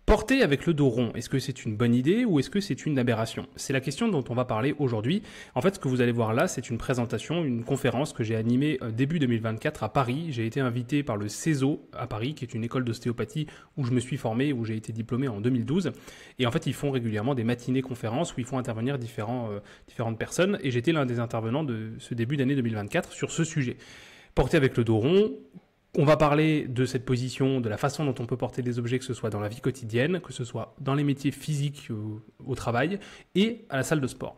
Porter avec le dos rond, est-ce que c'est une bonne idée ou est-ce que c'est une aberration? C'est la question dont on va parler aujourd'hui. En fait, ce que vous allez voir là, c'est une présentation, une conférence que j'ai animée début 2024 à Paris. J'ai été invité par le CESO à Paris, qui est une école d'ostéopathie où je me suis formé, où j'ai été diplômé en 2012. Et en fait, ils font régulièrement des matinées conférences où ils font intervenir différentes personnes. Et j'étais l'un des intervenants de ce début d'année 2024 sur ce sujet. Porter avec le dos rond. On va parler de cette position, de la façon dont on peut porter des objets, que ce soit dans la vie quotidienne, que ce soit dans les métiers physiques au travail et à la salle de sport.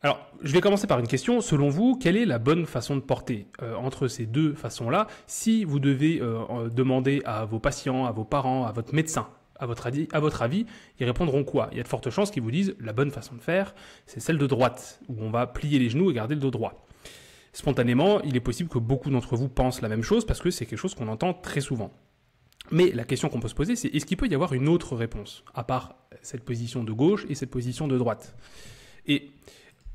Alors, je vais commencer par une question. Selon vous, quelle est la bonne façon de porter entre ces deux façons-là? Si vous devez demander à vos patients, à vos parents, à votre médecin, à votre avis, ils répondront quoi? Il y a de fortes chances qu'ils vous disent la bonne façon de faire, c'est celle de droite, où on va plier les genoux et garder le dos droit. Spontanément, il est possible que beaucoup d'entre vous pensent la même chose parce que c'est quelque chose qu'on entend très souvent. Mais la question qu'on peut se poser, c'est est-ce qu'il peut y avoir une autre réponse, à part cette position de gauche et cette position de droite? Et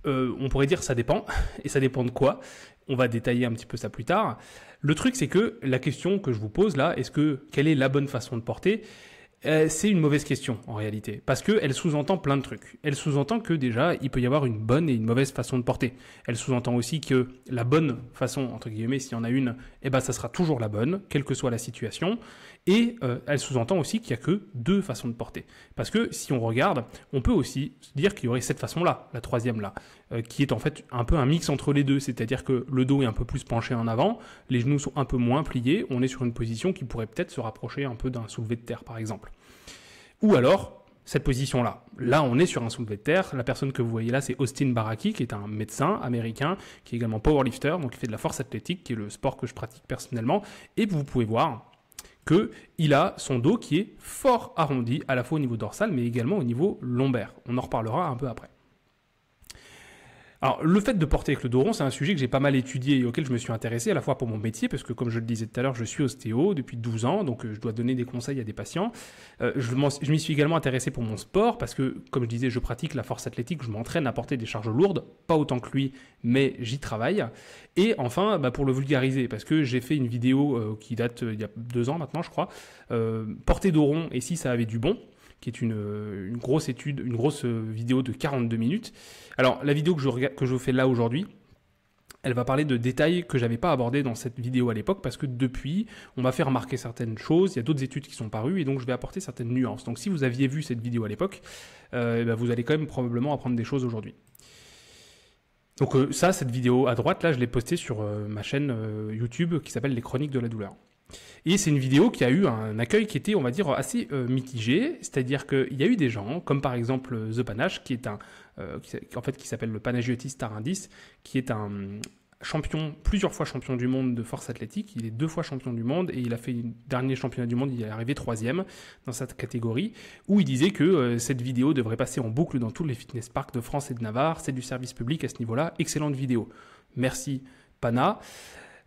on pourrait dire ça dépend, et ça dépend de quoi? On va détailler un petit peu ça plus tard. Le truc, c'est que la question que je vous pose là, quelle est la bonne façon de porter? C'est une mauvaise question en réalité, parce qu'elle sous-entend plein de trucs. Elle sous-entend que déjà, il peut y avoir une bonne et une mauvaise façon de porter. Elle sous-entend aussi que la bonne façon, entre guillemets, s'il y en a une, ça sera toujours la bonne, quelle que soit la situation. Et elle sous-entend aussi qu'il n'y a que deux façons de porter. Parce que si on regarde, on peut aussi se dire qu'il y aurait cette façon-là, la troisième là, qui est en fait un peu un mix entre les deux. C'est-à-dire que le dos est un peu plus penché en avant, les genoux sont un peu moins pliés, on est sur une position qui pourrait peut-être se rapprocher un peu d'un soulevé de terre par exemple. Ou alors, cette position-là. Là, on est sur un soulevé de terre. La personne que vous voyez là, c'est Austin Baraki, qui est un médecin américain, qui est également powerlifter, donc il fait de la force athlétique, qui est le sport que je pratique personnellement. Et vous pouvez voir qu'il a son dos qui est fort arrondi, à la fois au niveau dorsal, mais également au niveau lombaire. On en reparlera un peu après. Alors, le fait de porter avec le dos rond, c'est un sujet que j'ai pas mal étudié et auquel je me suis intéressé à la fois pour mon métier, parce que comme je le disais tout à l'heure, je suis ostéo depuis 12 ans, donc je dois donner des conseils à des patients. Je m'y suis également intéressé pour mon sport, parce que, comme je disais, je pratique la force athlétique, je m'entraîne à porter des charges lourdes, pas autant que lui, mais j'y travaille. Et enfin, pour le vulgariser, parce que j'ai fait une vidéo qui date il y a 2 ans maintenant, je crois, porter dos rond et si ça avait du bon, qui est une grosse étude, une grosse vidéo de 42 minutes. Alors, la vidéo que je fais là aujourd'hui, elle va parler de détails que j'avais pas abordés dans cette vidéo à l'époque, parce que depuis, on m'a fait remarquer certaines choses, il y a d'autres études qui sont parues, et donc je vais apporter certaines nuances. Donc si vous aviez vu cette vidéo à l'époque, vous allez quand même probablement apprendre des choses aujourd'hui. Donc cette vidéo à droite, là, je l'ai postée sur ma chaîne YouTube qui s'appelle Les Chroniques de la douleur. Et c'est une vidéo qui a eu un accueil qui était, on va dire, assez mitigé. C'est-à-dire qu'il y a eu des gens, comme par exemple The Panache, qui s'appelle le Panagiotis Tarindis, qui est un champion, plusieurs fois champion du monde de force athlétique. Il est 2 fois champion du monde et il a fait le dernier championnat du monde, il est arrivé 3e dans cette catégorie, où il disait que cette vidéo devrait passer en boucle dans tous les fitness parks de France et de Navarre. C'est du service public à ce niveau-là. Excellente vidéo. Merci Pana.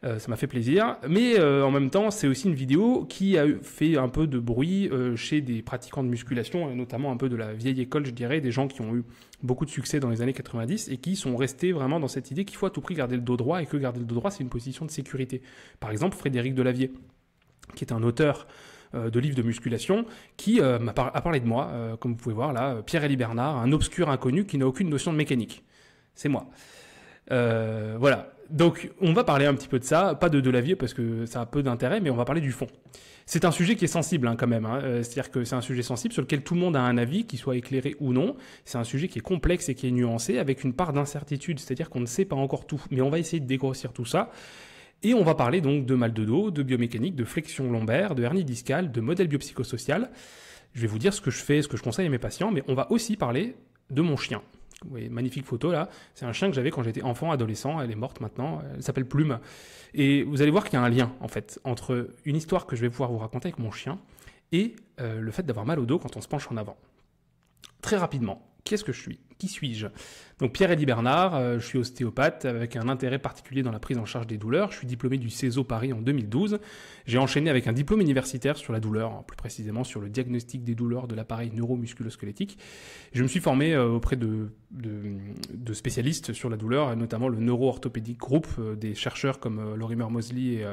Ça m'a fait plaisir, mais en même temps, c'est aussi une vidéo qui a fait un peu de bruit chez des pratiquants de musculation, et notamment un peu de la vieille école, je dirais, des gens qui ont eu beaucoup de succès dans les années 90 et qui sont restés vraiment dans cette idée qu'il faut à tout prix garder le dos droit et que garder le dos droit, c'est une position de sécurité. Par exemple, Frédéric Delavier, qui est un auteur de livres de musculation, qui a parlé de moi, comme vous pouvez voir là, Pierre-Élie Bernard, un obscur inconnu qui n'a aucune notion de mécanique. C'est moi. Voilà. Donc, on va parler un petit peu de ça, pas de Delavier parce que ça a peu d'intérêt, mais on va parler du fond. C'est un sujet qui est sensible quand même, c'est-à-dire que c'est un sujet sensible sur lequel tout le monde a un avis, qu'il soit éclairé ou non. C'est un sujet qui est complexe et qui est nuancé, avec une part d'incertitude, c'est-à-dire qu'on ne sait pas encore tout, mais on va essayer de dégrossir tout ça. Et on va parler donc de mal de dos, de biomécanique, de flexion lombaire, de hernie discale, de modèle biopsychosocial. Je vais vous dire ce que je fais, ce que je conseille à mes patients, mais on va aussi parler de mon chien. Vous voyez, magnifique photo là, c'est un chien que j'avais quand j'étais enfant, adolescent, elle est morte maintenant, elle s'appelle Plume. Et vous allez voir qu'il y a un lien en fait entre une histoire que je vais pouvoir vous raconter avec mon chien et le fait d'avoir mal au dos quand on se penche en avant. Très rapidement, qu'est-ce que je suis? Qui suis-je? Donc Pierre-Eddy Bernard, je suis ostéopathe avec un intérêt particulier dans la prise en charge des douleurs. Je suis diplômé du CESO Paris en 2012. J'ai enchaîné avec un diplôme universitaire sur la douleur, plus précisément sur le diagnostic des douleurs de l'appareil neuromusculo-squelettique. Je me suis formé auprès de spécialistes sur la douleur, notamment le Neuro-Orthopedic Group, des chercheurs comme Lorimer Moseley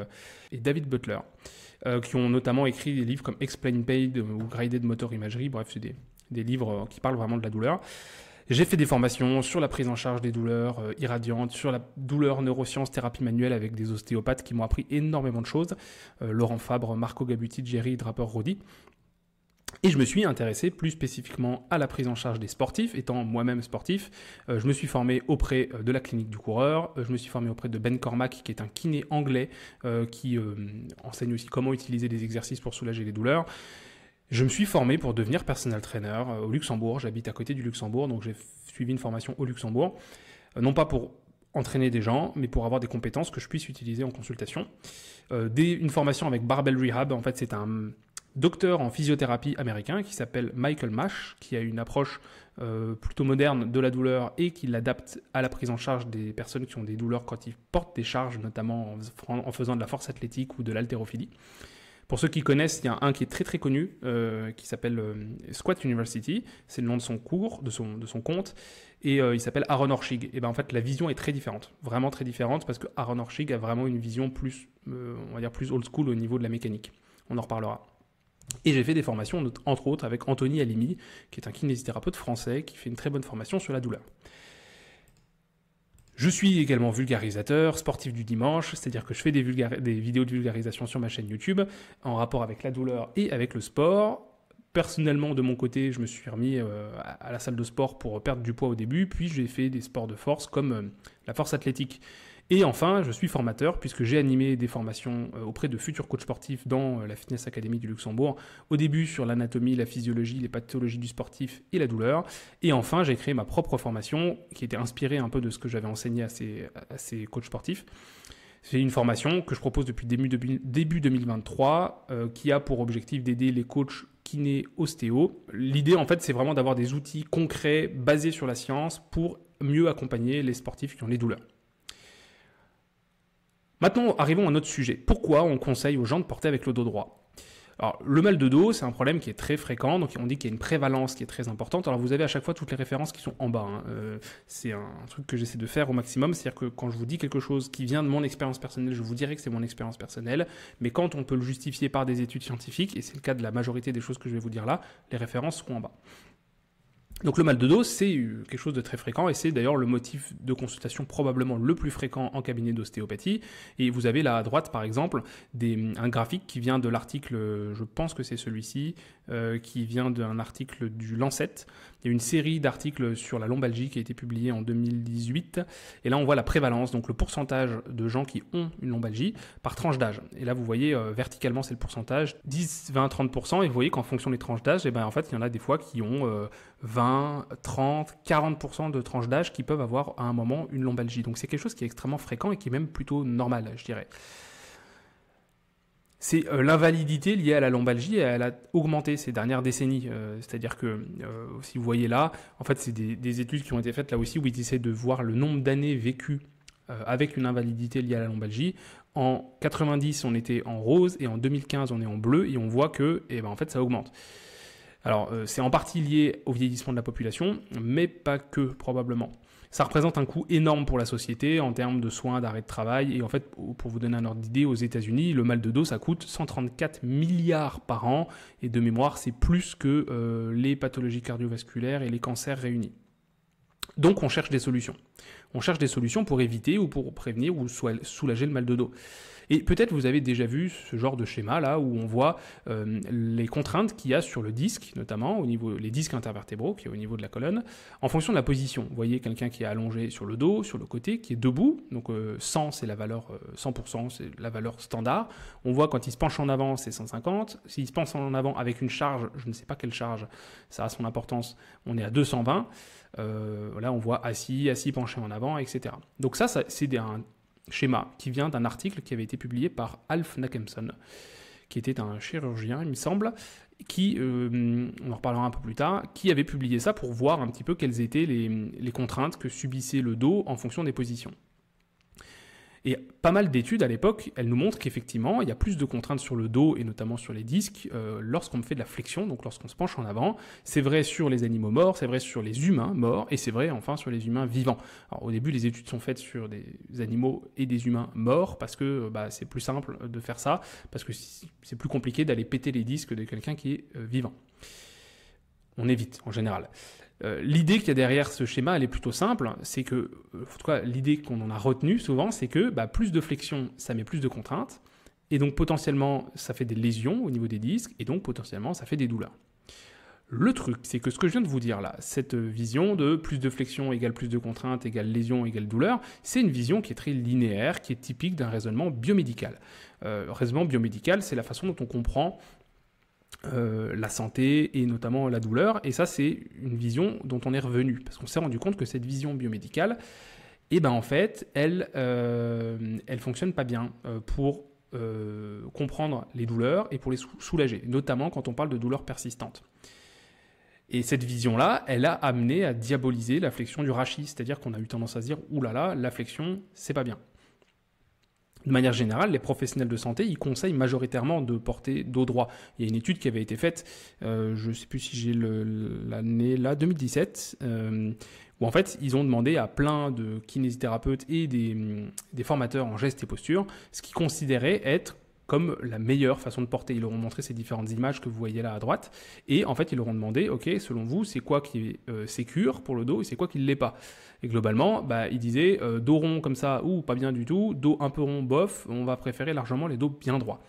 et David Butler, qui ont notamment écrit des livres comme Explain Pain ou Graded Motor Imagery. Bref, c'est des livres qui parlent vraiment de la douleur. J'ai fait des formations sur la prise en charge des douleurs irradiantes, sur la douleur neurosciences, thérapie manuelle avec des ostéopathes qui m'ont appris énormément de choses. Laurent Fabre, Marco Gabuti, Jerry Draper-Rodi. Et je me suis intéressé plus spécifiquement à la prise en charge des sportifs, étant moi-même sportif. Je me suis formé auprès de la clinique du coureur, je me suis formé auprès de Ben Cormack, qui est un kiné anglais qui enseigne aussi comment utiliser des exercices pour soulager les douleurs. Je me suis formé pour devenir personal trainer au Luxembourg. J'habite à côté du Luxembourg, donc j'ai suivi une formation au Luxembourg. Non pas pour entraîner des gens, mais pour avoir des compétences que je puisse utiliser en consultation. Une formation avec Barbell Rehab, en fait c'est un docteur en physiothérapie américain qui s'appelle Michael Mash, qui a une approche plutôt moderne de la douleur et qui l'adapte à la prise en charge des personnes qui ont des douleurs quand ils portent des charges, notamment en faisant de la force athlétique ou de l'haltérophilie. Pour ceux qui connaissent, il y a un qui est très très connu, qui s'appelle Squat University, c'est le nom de son cours, de son compte, et il s'appelle Aaron Orshig. Et ben en fait, la vision est très différente, vraiment très différente, parce que Aaron Orshig a vraiment une vision plus, on va dire plus old school au niveau de la mécanique. On en reparlera. Et j'ai fait des formations, entre autres, avec Anthony Halimi, qui est un kinésithérapeute français, qui fait une très bonne formation sur la douleur. Je suis également vulgarisateur, sportif du dimanche, c'est-à-dire que je fais des vidéos de vulgarisation sur ma chaîne YouTube en rapport avec la douleur et avec le sport. Personnellement, de mon côté, je me suis remis à la salle de sport pour perdre du poids au début, puis j'ai fait des sports de force comme la force athlétique. Et enfin, je suis formateur puisque j'ai animé des formations auprès de futurs coachs sportifs dans la Fitness Academy du Luxembourg. Au début sur l'anatomie, la physiologie, les pathologies du sportif et la douleur. Et enfin, j'ai créé ma propre formation qui était inspirée un peu de ce que j'avais enseigné à ces coachs sportifs. C'est une formation que je propose depuis début 2023 qui a pour objectif d'aider les coachs kinés ostéo. L'idée, en fait, c'est vraiment d'avoir des outils concrets basés sur la science pour mieux accompagner les sportifs qui ont les douleurs. Maintenant, arrivons à notre sujet. Pourquoi on conseille aux gens de porter avec le dos droit? Alors, le mal de dos, c'est un problème qui est très fréquent, donc on dit qu'il y a une prévalence qui est très importante. Alors, vous avez à chaque fois toutes les références qui sont en bas. C'est un truc que j'essaie de faire au maximum, c'est-à-dire que quand je vous dis quelque chose qui vient de mon expérience personnelle, je vous dirai que c'est mon expérience personnelle, mais quand on peut le justifier par des études scientifiques, et c'est le cas de la majorité des choses que je vais vous dire là, les références seront en bas. Donc le mal de dos, c'est quelque chose de très fréquent et c'est d'ailleurs le motif de consultation probablement le plus fréquent en cabinet d'ostéopathie. Et vous avez là à droite par exemple un graphique qui vient de l'article, je pense que c'est celui-ci, qui vient d'un article du Lancet. Il y a une série d'articles sur la lombalgie qui a été publiée en 2018 et là on voit la prévalence, donc le pourcentage de gens qui ont une lombalgie par tranche d'âge. Et là vous voyez verticalement c'est le pourcentage 10, 20, 30% et vous voyez qu'en fonction des tranches d'âge, en fait il y en a des fois qui ont 20, 30, 40% de tranches d'âge qui peuvent avoir à un moment une lombalgie. Donc c'est quelque chose qui est extrêmement fréquent et qui est même plutôt normal, je dirais. C'est l'invalidité liée à la lombalgie, elle a augmenté ces dernières décennies. C'est-à-dire que, si vous voyez là, en fait, c'est des études qui ont été faites là aussi où ils essaient de voir le nombre d'années vécues avec une invalidité liée à la lombalgie. En 90, on était en rose et en 2015, on est en bleu et on voit que, en fait, ça augmente. Alors, c'est en partie lié au vieillissement de la population, mais pas que, probablement. Ça représente un coût énorme pour la société en termes de soins, d'arrêt de travail. Et en fait, pour vous donner un ordre d'idée, aux États-Unis, le mal de dos, ça coûte 134 milliards par an. Et de mémoire, c'est plus que les pathologies cardiovasculaires et les cancers réunis. Donc, on cherche des solutions. On cherche des solutions pour éviter ou pour prévenir ou soulager le mal de dos. Et peut-être vous avez déjà vu ce genre de schéma là où on voit les contraintes qu'il y a sur le disque, notamment au niveau les disques intervertébraux qui est au niveau de la colonne, en fonction de la position. Vous voyez quelqu'un qui est allongé sur le dos, sur le côté, qui est debout. Donc 100 c'est la valeur 100%, c'est la valeur standard. On voit quand il se penche en avant c'est 150. S'il se penche en avant avec une charge, je ne sais pas quelle charge, ça a son importance. On est à 220. Là on voit assis, penché en avant, etc. Donc ça c'est un schéma qui vient d'un article qui avait été publié par Alf Nackemson, qui était un chirurgien, il me semble, qui, on en reparlera un peu plus tard, qui avait publié ça pour voir un petit peu quelles étaient les contraintes que subissait le dos en fonction des positions. Et pas mal d'études à l'époque, elles nous montrent qu'effectivement, il y a plus de contraintes sur le dos et notamment sur les disques lorsqu'on fait de la flexion, donc lorsqu'on se penche en avant. C'est vrai sur les animaux morts, c'est vrai sur les humains morts et c'est vrai enfin sur les humains vivants. Alors au début, les études sont faites sur des animaux et des humains morts parce que c'est plus simple de faire ça, parce que c'est plus compliqué d'aller péter les disques de quelqu'un qui est vivant. On évite en général. L'idée qu'il y a derrière ce schéma, elle est plutôt simple, c'est que, en tout cas, l'idée qu'on en a retenue souvent, c'est que plus de flexion, ça met plus de contraintes, et donc potentiellement, ça fait des lésions au niveau des disques, et donc potentiellement, ça fait des douleurs. Le truc, c'est que ce que je viens de vous dire là, cette vision de plus de flexion égale plus de contraintes égale lésion égale douleur, c'est une vision qui est très linéaire, qui est typique d'un raisonnement biomédical. Raisonnement biomédical, c'est la façon dont on comprend la santé et notamment la douleur, et ça c'est une vision dont on est revenu, parce qu'on s'est rendu compte que cette vision biomédicale, en fait, elle fonctionne pas bien pour comprendre les douleurs et pour les soulager, notamment quand on parle de douleurs persistantes. Et cette vision-là, elle a amené à diaboliser la flexion du rachis, c'est-à-dire qu'on a eu tendance à se dire « Ouh là là, la flexion, c'est pas bien ». De manière générale, les professionnels de santé, ils conseillent majoritairement de porter dos droit. Il y a une étude qui avait été faite, je ne sais plus si j'ai l'année là, 2017, où en fait, ils ont demandé à plein de kinésithérapeutes et des formateurs en gestes et postures ce qu'ils considéraient être comme la meilleure façon de porter. Ils leur ont montré ces différentes images que vous voyez là à droite. Et en fait, ils leur ont demandé, ok, selon vous, c'est quoi qui est sécure pour le dos et c'est quoi qui ne l'est pas. Et globalement, ils disaient dos rond comme ça ou pas bien du tout, dos un peu rond, bof, on va préférer largement les dos bien droits.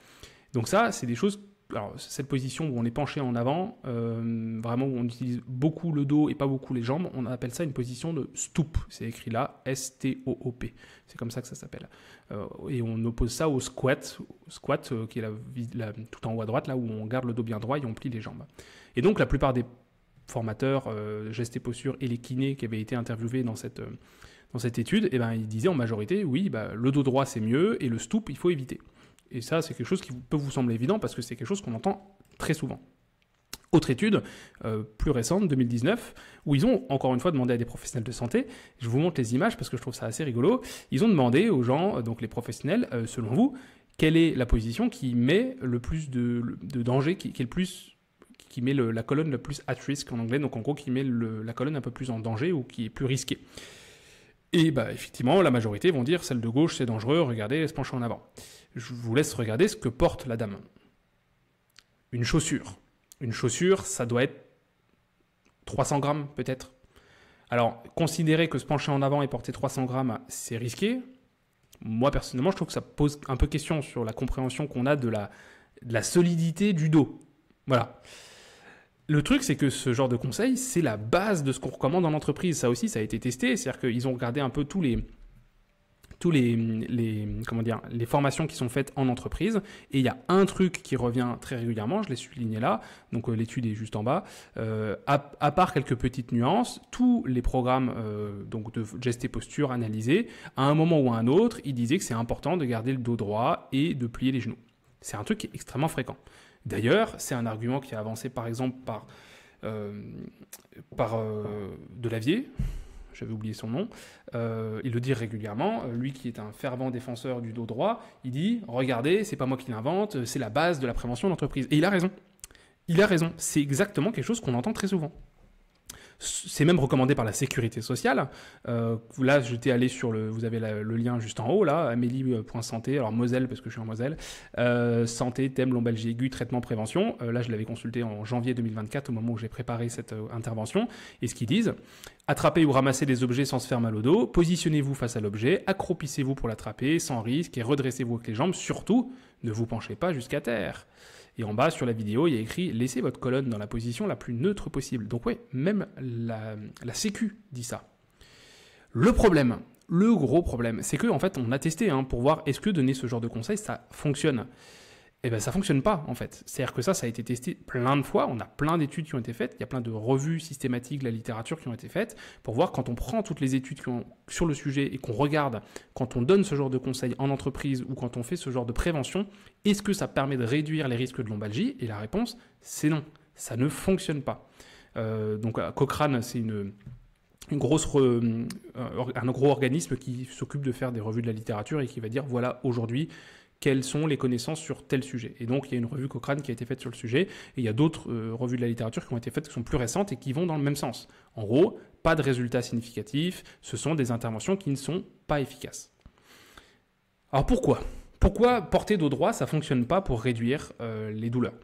Donc ça, c'est des choses... Alors, cette position où on est penché en avant, vraiment où on utilise beaucoup le dos et pas beaucoup les jambes, on appelle ça une position de stoop. C'est écrit là, S-T-O-O-P. C'est comme ça que ça s'appelle. Et on oppose ça au squat, qui est tout en haut à droite, là où on garde le dos bien droit et on plie les jambes. Et donc, la plupart des formateurs, gestes et postures et les kinés qui avaient été interviewés dans cette étude, ils disaient en majorité, oui, le dos droit c'est mieux et le stoop, il faut éviter. Et ça, c'est quelque chose qui peut vous sembler évident parce que c'est quelque chose qu'on entend très souvent. Autre étude, plus récente, 2019, où ils ont encore une fois demandé à des professionnels de santé, je vous montre les images parce que je trouve ça assez rigolo, ils ont demandé aux gens, donc les professionnels, selon vous, quelle est la position qui met le plus de danger, qui met la colonne le plus at risk en anglais, donc en gros qui met la colonne un peu plus en danger ou qui est plus risquée. Et effectivement, la majorité vont dire celle de gauche c'est dangereux, regardez, elle se penche en avant. Je vous laisse regarder ce que porte la dame. Une chaussure. Une chaussure, ça doit être 300 grammes peut-être. Alors, considérer que se pencher en avant et porter 300 grammes, c'est risqué. Moi, personnellement, je trouve que ça pose un peu question sur la compréhension qu'on a de la solidité du dos. Voilà. Le truc, c'est que ce genre de conseil, c'est la base de ce qu'on recommande en entreprise. Ça aussi, ça a été testé. C'est-à-dire qu'ils ont regardé un peu tous les formations qui sont faites en entreprise. Et il y a un truc qui revient très régulièrement, je l'ai souligné là, donc l'étude est juste en bas. À part quelques petites nuances, tous les programmes donc de gestes et postures analysés, à un moment ou à un autre, ils disaient que c'est important de garder le dos droit et de plier les genoux. C'est un truc qui est extrêmement fréquent. D'ailleurs, c'est un argument qui est avancé par exemple par Delavier, j'avais oublié son nom, il le dit régulièrement, lui qui est un fervent défenseur du dos droit, il dit « Regardez, c'est pas moi qui l'invente, c'est la base de la prévention d'entreprise. » Et il a raison. Il a raison. C'est exactement quelque chose qu'on entend très souvent. C'est même recommandé par la sécurité sociale. Là, j'étais allé vous avez le lien juste en haut, là, amélie.santé, alors Moselle, parce que je suis en Moselle, santé, thème, lombalgie aiguë, traitement, prévention. Là, je l'avais consulté en janvier 2024, au moment où j'ai préparé cette intervention. Et ce qu'ils disent, attrapez ou ramassez des objets sans se faire mal au dos, positionnez-vous face à l'objet, accroupissez-vous pour l'attraper, sans risque, et redressez-vous avec les jambes. Surtout, ne vous penchez pas jusqu'à terre. Et en bas, sur la vidéo, il y a écrit « Laissez votre colonne dans la position la plus neutre possible ». Donc oui, même la Sécu dit ça. Le problème, le gros problème, c'est qu'en fait, on a testé pour voir est-ce que donner ce genre de conseils, ça fonctionne. eh ben, ça fonctionne pas, en fait. C'est-à-dire que ça a été testé plein de fois. On a plein d'études qui ont été faites. Il y a plein de revues systématiques de la littérature qui ont été faites pour voir quand on prend toutes les études sur le sujet et qu'on regarde quand on donne ce genre de conseils en entreprise ou quand on fait ce genre de prévention, est-ce que ça permet de réduire les risques de lombalgie? Et la réponse, c'est non. Ça ne fonctionne pas. Donc, Cochrane, c'est un gros organisme qui s'occupe de faire des revues de la littérature et qui va dire, voilà, aujourd'hui, quelles sont les connaissances sur tel sujet. Et donc, il y a une revue Cochrane qui a été faite sur le sujet, et il y a d'autres revues de la littérature qui ont été faites qui sont plus récentes et qui vont dans le même sens. En gros, pas de résultats significatifs, ce sont des interventions qui ne sont pas efficaces. Alors pourquoi porter dos droit, ça ne fonctionne pas pour réduire les douleurs?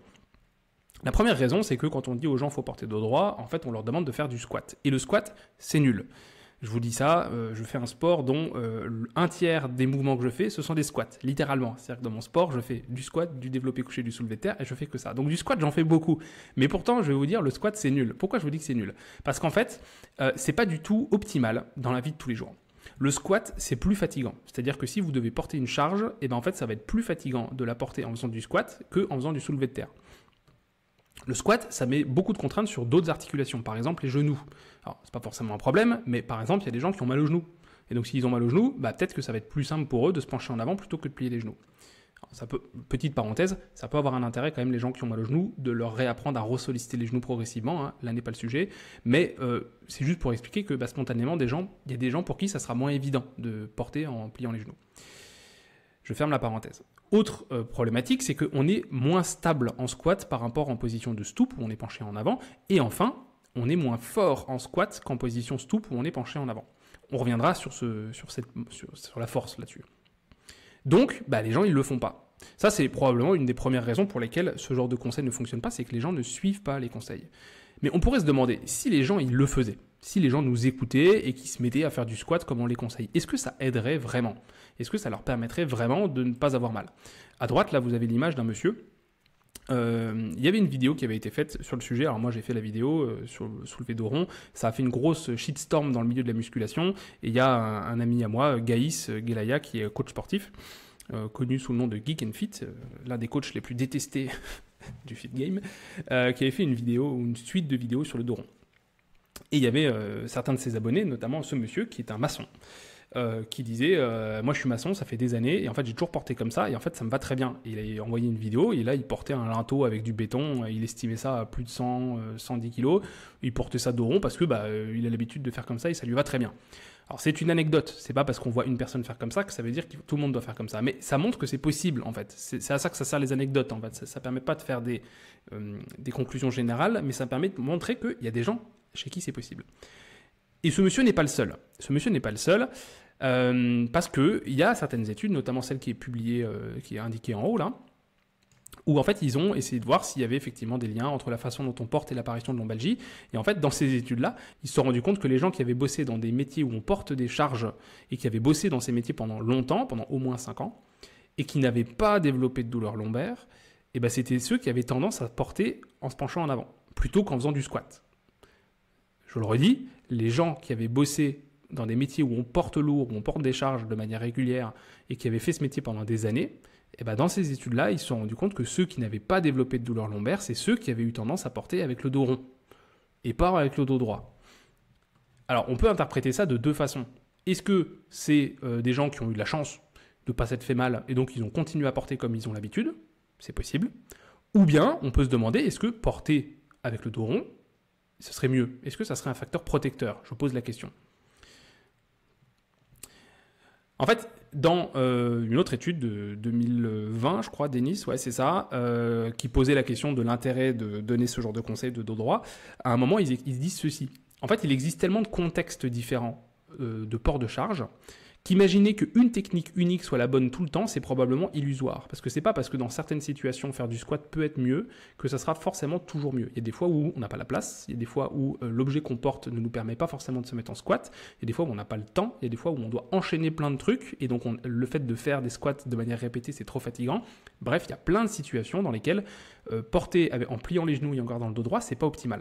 La première raison, c'est que quand on dit aux gens qu'il faut porter dos droit, en fait, on leur demande de faire du squat. Et le squat, c'est nul. Je vous dis ça, je fais un sport dont un tiers des mouvements que je fais, ce sont des squats, littéralement. C'est-à-dire que dans mon sport, je fais du squat, du développé couché, du soulevé de terre, et je fais que ça. Donc du squat, j'en fais beaucoup. Mais pourtant, je vais vous dire, le squat, c'est nul. Pourquoi je vous dis que c'est nul? Parce qu'en fait, c'est pas du tout optimal dans la vie de tous les jours. Le squat, c'est plus fatigant. C'est-à-dire que si vous devez porter une charge, et ben en fait, ça va être plus fatigant de la porter en faisant du squat qu'en faisant du soulevé de terre. Le squat, ça met beaucoup de contraintes sur d'autres articulations, par exemple les genoux. Alors, c'est pas forcément un problème, mais par exemple, il y a des gens qui ont mal aux genoux. Et donc, s'ils ont mal aux genoux, peut-être que ça va être plus simple pour eux de se pencher en avant plutôt que de plier les genoux. Alors, petite parenthèse, ça peut avoir un intérêt quand même, les gens qui ont mal aux genoux, de leur réapprendre à ressolliciter les genoux progressivement. Hein. Là n'est pas le sujet. Mais c'est juste pour expliquer que spontanément, il y a des gens pour qui ça sera moins évident de porter en pliant les genoux. Je ferme la parenthèse. Autre problématique, c'est qu'on est moins stable en squat par rapport en position de stoop où on est penché en avant. Et enfin, on est moins fort en squat qu'en position stoop où on est penché en avant. On reviendra sur la force là-dessus. Donc, les gens, ils ne le font pas. Ça, c'est probablement une des premières raisons pour lesquelles ce genre de conseil ne fonctionne pas, c'est que les gens ne suivent pas les conseils. Mais on pourrait se demander, si les gens, ils le faisaient, si les gens nous écoutaient et qu'ils se mettaient à faire du squat comme on les conseille, est-ce que ça aiderait vraiment? Est-ce que ça leur permettrait vraiment de ne pas avoir mal? À droite, là, vous avez l'image d'un monsieur. Il y avait une vidéo qui avait été faite sur le sujet. Alors moi, j'ai fait la vidéo sur le soulevé dos rond. Ça a fait une grosse shitstorm dans le milieu de la musculation. Et il y a un ami à moi, Gaïs Gelaya, qui est coach sportif, connu sous le nom de Geek and Fit, l'un des coachs les plus détestés du fit game, qui avait fait une suite de vidéos sur le dos rond. Et il y avait certains de ses abonnés, notamment ce monsieur qui est un maçon, qui disait moi je suis maçon, ça fait des années, et en fait j'ai toujours porté comme ça, et en fait ça me va très bien. Et il a envoyé une vidéo, et là il portait un linteau avec du béton, il estimait ça à plus de 110 kilos, il portait ça dos rond parce que il a l'habitude de faire comme ça, et ça lui va très bien. Alors c'est une anecdote, c'est pas parce qu'on voit une personne faire comme ça que ça veut dire que tout le monde doit faire comme ça, mais ça montre que c'est possible en fait. C'est à ça que ça sert les anecdotes en fait, ça permet pas de faire des conclusions générales, mais ça permet de montrer qu'il y a des gens chez qui c'est possible. Et ce monsieur n'est pas le seul. Parce qu'il y a certaines études, notamment celle qui est publiée, qui est indiquée en haut là, où en fait ils ont essayé de voir s'il y avait effectivement des liens entre la façon dont on porte et l'apparition de lombalgie. Et en fait, dans ces études-là, ils se sont rendus compte que les gens qui avaient bossé dans des métiers où on porte des charges et qui avaient bossé dans ces métiers pendant longtemps, pendant au moins 5 ans, et qui n'avaient pas développé de douleur lombaire, c'était ceux qui avaient tendance à porter en se penchant en avant, plutôt qu'en faisant du squat. Je le redis, les gens qui avaient bossé dans des métiers où on porte lourd, où on porte des charges de manière régulière et qui avaient fait ce métier pendant des années, dans ces études-là, ils se sont rendus compte que ceux qui n'avaient pas développé de douleur lombaire, c'est ceux qui avaient eu tendance à porter avec le dos rond et pas avec le dos droit. Alors, on peut interpréter ça de deux façons. Est-ce que c'est des gens qui ont eu de la chance de ne pas s'être fait mal et donc ils ont continué à porter comme ils ont l'habitude? C'est possible. Ou bien, on peut se demander, est-ce que porter avec le dos rond, ce serait mieux? Est-ce que ça serait un facteur protecteur? Je pose la question. En fait, dans une autre étude de 2020, je crois, Denis, ouais, c'est ça, qui posait la question de l'intérêt de donner ce genre de conseils de dos droit, à un moment, ils disent ceci. En fait, il existe tellement de contextes différents de port de charge qu'imaginer qu'une technique unique soit la bonne tout le temps, c'est probablement illusoire. Parce que c'est pas parce que dans certaines situations, faire du squat peut être mieux que ça sera forcément toujours mieux. Il y a des fois où on n'a pas la place, il y a des fois où l'objet qu'on porte ne nous permet pas forcément de se mettre en squat, il y a des fois où on n'a pas le temps, il y a des fois où on doit enchaîner plein de trucs, et donc le fait de faire des squats de manière répétée, c'est trop fatigant. Bref, il y a plein de situations dans lesquelles porter en pliant les genoux et en gardant le dos droit, c'est pas optimal.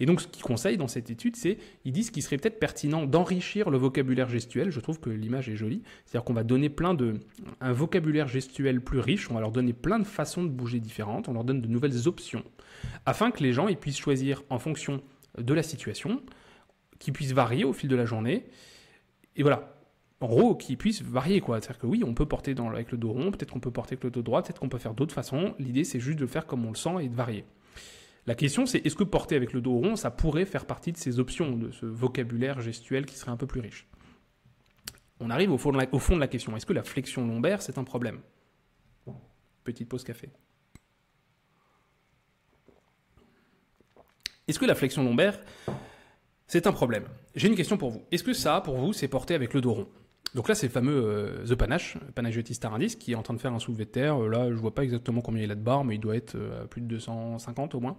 Et donc, ce qu'ils conseillent dans cette étude, ils disent qu'il serait peut-être pertinent d'enrichir le vocabulaire gestuel. Je trouve que l'image est jolie. C'est-à-dire qu'on va donner un vocabulaire gestuel plus riche, on va leur donner plein de façons de bouger différentes, on leur donne de nouvelles options, afin que les gens ils puissent choisir en fonction de la situation, qu'ils puissent varier au fil de la journée. Et voilà. En gros, qu'ils puissent varier, quoi. C'est-à-dire que oui, on peut porter avec le dos rond, peut-être qu'on peut porter avec le dos droit, peut-être qu'on peut faire d'autres façons. L'idée, c'est juste de faire comme on le sent et de varier. La question, c'est est-ce que porter avec le dos rond, ça pourrait faire partie de ces options, de ce vocabulaire gestuel qui serait un peu plus riche? On arrive au fond de la question. Est-ce que la flexion lombaire, c'est un problème? Petite pause café. Est-ce que la flexion lombaire, c'est un problème? J'ai une question pour vous. Est-ce que ça, pour vous, c'est porter avec le dos rond? Donc là, c'est le fameux The Panache, Panagiotis Tarandis, qui est en train de faire un soulevé de terre. Là, je vois pas exactement combien il a de barres, mais il doit être à plus de 250 au moins.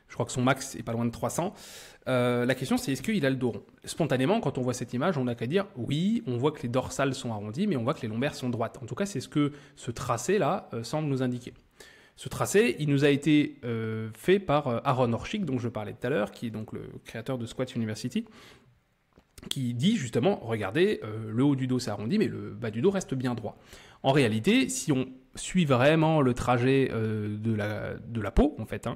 Je crois que son max est pas loin de 300. La question, c'est est-ce qu'il a le dos rond? Spontanément, quand on voit cette image, on n'a qu'à dire oui, on voit que les dorsales sont arrondies, mais on voit que les lombaires sont droites. En tout cas, c'est ce que ce tracé-là semble nous indiquer. Ce tracé, il nous a été fait par Aaron Orshik, dont je parlais tout à l'heure, qui est donc le créateur de Squat University, qui dit justement, regardez, le haut du dos s'est arrondi, mais le bas du dos reste bien droit. En réalité, si on suit vraiment le trajet de la peau, en fait,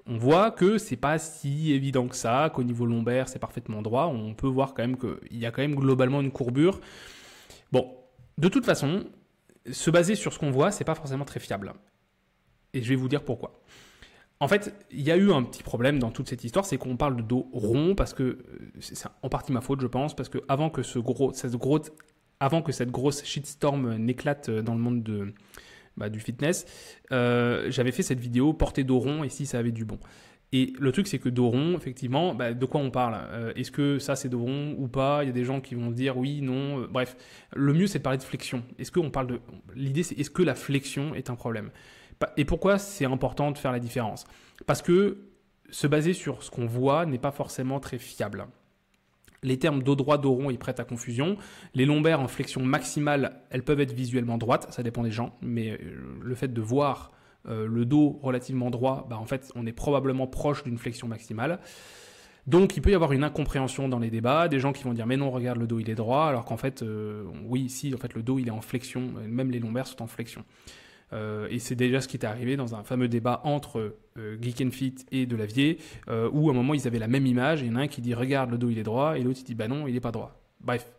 on voit que c'est pas si évident que ça, qu'au niveau lombaire, c'est parfaitement droit. On peut voir quand même qu'il y a quand même globalement une courbure. Bon, de toute façon, se baser sur ce qu'on voit, c'est pas forcément très fiable. Et je vais vous dire pourquoi. En fait, il y a eu un petit problème dans toute cette histoire, c'est qu'on parle de dos rond, parce que c'est en partie ma faute, je pense, parce que avant que cette grosse shitstorm n'éclate dans le monde du fitness, j'avais fait cette vidéo porter dos rond et si ça avait du bon. Et le truc, c'est que dos rond, effectivement, de quoi on parle? Est-ce que ça, c'est dos rond ou pas? Il y a des gens qui vont dire oui, non. Bref, le mieux, c'est de parler de flexion. L'idée, c'est est-ce que la flexion est un problème? Et pourquoi c'est important de faire la différence? Parce que se baser sur ce qu'on voit n'est pas forcément très fiable. Les termes dos droit, dos rond, ils prêtent à confusion. Les lombaires en flexion maximale, elles peuvent être visuellement droites, ça dépend des gens, mais le fait de voir le dos relativement droit, en fait, on est probablement proche d'une flexion maximale. Donc, il peut y avoir une incompréhension dans les débats, des gens qui vont dire « mais non, regarde, le dos, il est droit », alors qu'en fait, oui, si, en fait, le dos, il est en flexion, même les lombaires sont en flexion. Et c'est déjà ce qui était arrivé dans un fameux débat entre Geek and Fit et Delavier, où à un moment ils avaient la même image, et il y en a un qui dit regarde le dos il est droit, et l'autre il dit bah non il est pas droit. Bref,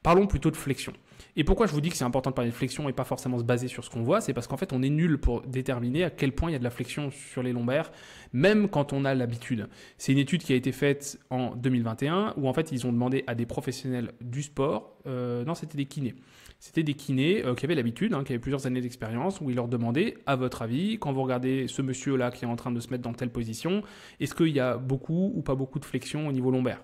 parlons plutôt de flexion. Et pourquoi je vous dis que c'est important de parler de flexion et pas forcément se baser sur ce qu'on voit, c'est parce qu'en fait on est nul pour déterminer à quel point il y a de la flexion sur les lombaires, même quand on a l'habitude. C'est une étude qui a été faite en 2021, où en fait ils ont demandé à des professionnels du sport, non c'était des kinés. C'était des kinés qui avaient l'habitude, qui avaient plusieurs années d'expérience, où ils leur demandaient, à votre avis, quand vous regardez ce monsieur-là qui est en train de se mettre dans telle position, est-ce qu'il y a beaucoup ou pas beaucoup de flexion au niveau lombaire?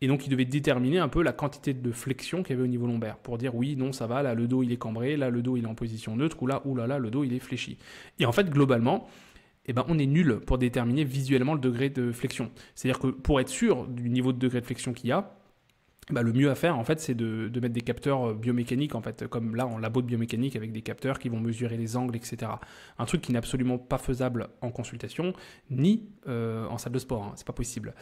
Et donc, ils devaient déterminer un peu la quantité de flexion qu'il y avait au niveau lombaire, pour dire oui, non, ça va, là, le dos, il est cambré, là, le dos, il est en position neutre, ou là, oulala, le dos, il est fléchi. Et en fait, globalement, on est nul pour déterminer visuellement le degré de flexion. C'est-à-dire que pour être sûr du niveau de degré de flexion qu'il y a, le mieux à faire, en fait, c'est de mettre des capteurs biomécaniques, en fait, comme là, en labo de biomécanique, avec des capteurs qui vont mesurer les angles, etc. Un truc qui n'est absolument pas faisable en consultation, ni en salle de sport, c'est pas possible.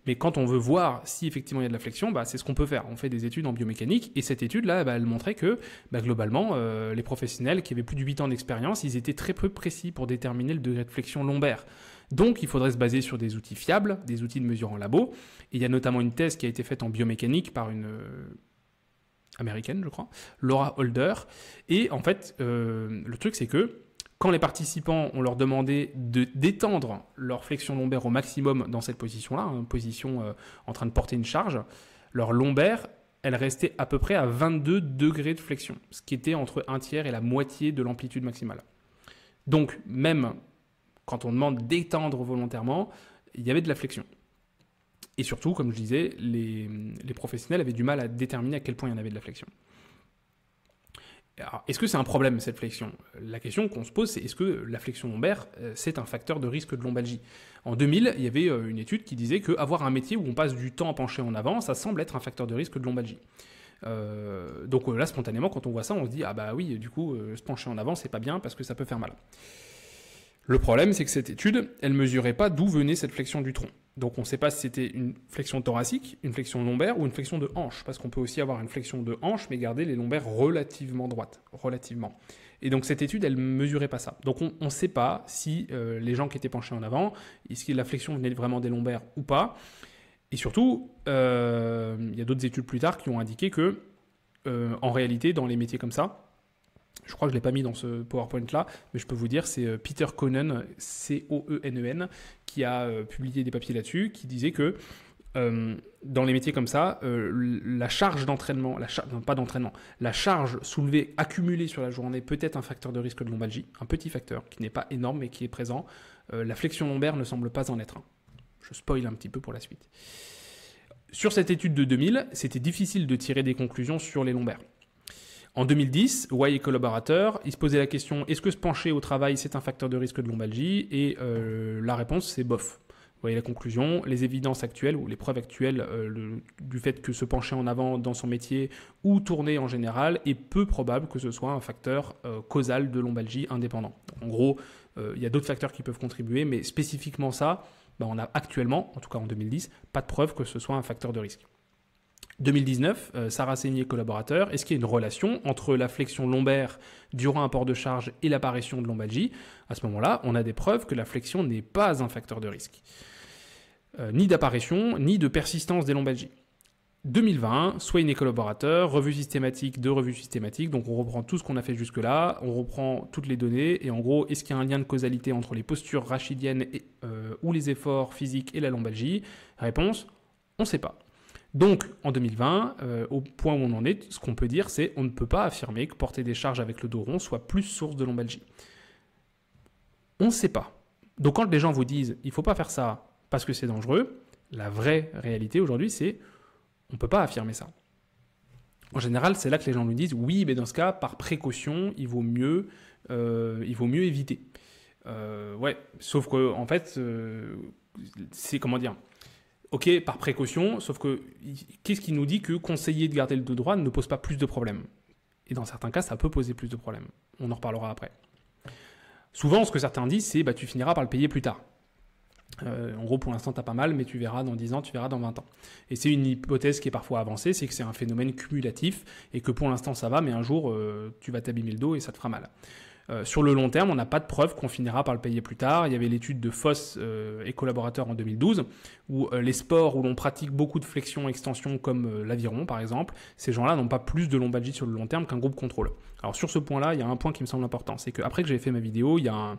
Mais quand on veut voir si effectivement il y a de la flexion, c'est ce qu'on peut faire. On fait des études en biomécanique, et cette étude-là, elle montrait que, globalement, les professionnels qui avaient plus de 8 ans d'expérience, ils étaient très peu précis pour déterminer le degré de flexion lombaire. Donc, il faudrait se baser sur des outils fiables, des outils de mesure en labo. Et il y a notamment une thèse qui a été faite en biomécanique par une américaine, je crois, Laura Holder. Et en fait, le truc, c'est que quand les participants, on leur demandé d'étendre leur flexion lombaire au maximum dans cette position-là, position en train de porter une charge, leur lombaire, elle restait à peu près à 22 degrés de flexion, ce qui était entre un tiers et la moitié de l'amplitude maximale. Donc, même quand on demande d'étendre volontairement, il y avait de la flexion. Et surtout, comme je disais, les professionnels avaient du mal à déterminer à quel point il y en avait de la flexion. Alors, est-ce que c'est un problème, cette flexion? La question qu'on se pose, c'est est-ce que la flexion lombaire, c'est un facteur de risque de lombalgie? En 2000, il y avait une étude qui disait qu'avoir un métier où on passe du temps penché en avant, ça semble être un facteur de risque de lombalgie. Donc là, spontanément, quand on voit ça, on se dit « Ah bah oui, du coup, se pencher en avant, c'est pas bien parce que ça peut faire mal ». Le problème, c'est que cette étude, elle ne mesurait pas d'où venait cette flexion du tronc. Donc on ne sait pas si c'était une flexion thoracique, une flexion lombaire ou une flexion de hanche, parce qu'on peut aussi avoir une flexion de hanche, mais garder les lombaires relativement droites, relativement. Et donc cette étude, elle ne mesurait pas ça. Donc on ne sait pas si les gens qui étaient penchés en avant, est-ce que la flexion venait vraiment des lombaires ou pas. Et surtout, il y a d'autres études plus tard qui ont indiqué que, en réalité, dans les métiers comme ça, je crois que je ne l'ai pas mis dans ce PowerPoint-là, mais je peux vous dire, c'est Peter Coenen, C-O-E-N-E-N, qui a publié des papiers là-dessus, qui disait que dans les métiers comme ça, la charge d'entraînement, la charge soulevée, accumulée sur la journée peut être un facteur de risque de lombalgie, un petit facteur qui n'est pas énorme mais qui est présent. La flexion lombaire ne semble pas en être un. Je spoil un petit peu pour la suite. Sur cette étude de 2000, c'était difficile de tirer des conclusions sur les lombaires. En 2010, Wai et collaborateurs, ils se posaient la question, est-ce que se pencher au travail, c'est un facteur de risque de lombalgie? Et la réponse, c'est bof. Vous voyez la conclusion, les évidences actuelles ou les preuves actuelles du fait que se pencher en avant dans son métier ou tourner en général est peu probable que ce soit un facteur causal de lombalgie indépendant. En gros, il y a d'autres facteurs qui peuvent contribuer, mais spécifiquement ça, on a actuellement, en tout cas en 2010, pas de preuve que ce soit un facteur de risque. 2019, Sarah Seigné, collaborateur, est-ce qu'il y a une relation entre la flexion lombaire durant un port de charge et l'apparition de lombalgie? À ce moment-là, on a des preuves que la flexion n'est pas un facteur de risque, ni d'apparition, ni de persistance des lombalgies. 2020, Swain et collaborateurs, revue systématique de revue systématique, donc on reprend tout ce qu'on a fait jusque-là, on reprend toutes les données, et en gros, est-ce qu'il y a un lien de causalité entre les postures rachidiennes ou les efforts physiques et la lombalgie? Réponse, on ne sait pas. Donc, en 2020, au point où on en est, ce qu'on peut dire, c'est qu'on ne peut pas affirmer que porter des charges avec le dos rond soit plus source de lombalgie. On ne sait pas. Donc, quand les gens vous disent « il ne faut pas faire ça parce que c'est dangereux », la vraie réalité aujourd'hui, c'est on ne peut pas affirmer ça. En général, c'est là que les gens nous disent « oui, mais dans ce cas, par précaution, il vaut mieux éviter ». Ouais, sauf que en fait, c'est comment dire ? Ok, par précaution, sauf que qu'est-ce qui nous dit que conseiller de garder le dos droit ne pose pas plus de problèmes? Et dans certains cas, ça peut poser plus de problèmes. On en reparlera après. Souvent, ce que certains disent, c'est tu finiras par le payer plus tard. En gros, pour l'instant, tu n'as pas mal, mais tu verras dans 10 ans, tu verras dans 20 ans. Et c'est une hypothèse qui est parfois avancée, c'est que c'est un phénomène cumulatif et que pour l'instant, ça va, mais un jour, tu vas t'abîmer le dos et ça te fera mal. Sur le long terme, on n'a pas de preuve qu'on finira par le payer plus tard. Il y avait l'étude de Foss et collaborateurs en 2012, où les sports où l'on pratique beaucoup de flexion extension comme l'aviron par exemple, ces gens-là n'ont pas plus de lombalgie sur le long terme qu'un groupe contrôle. Alors sur ce point-là, il y a un point qui me semble important, c'est qu'après que j'ai fait ma vidéo, il y a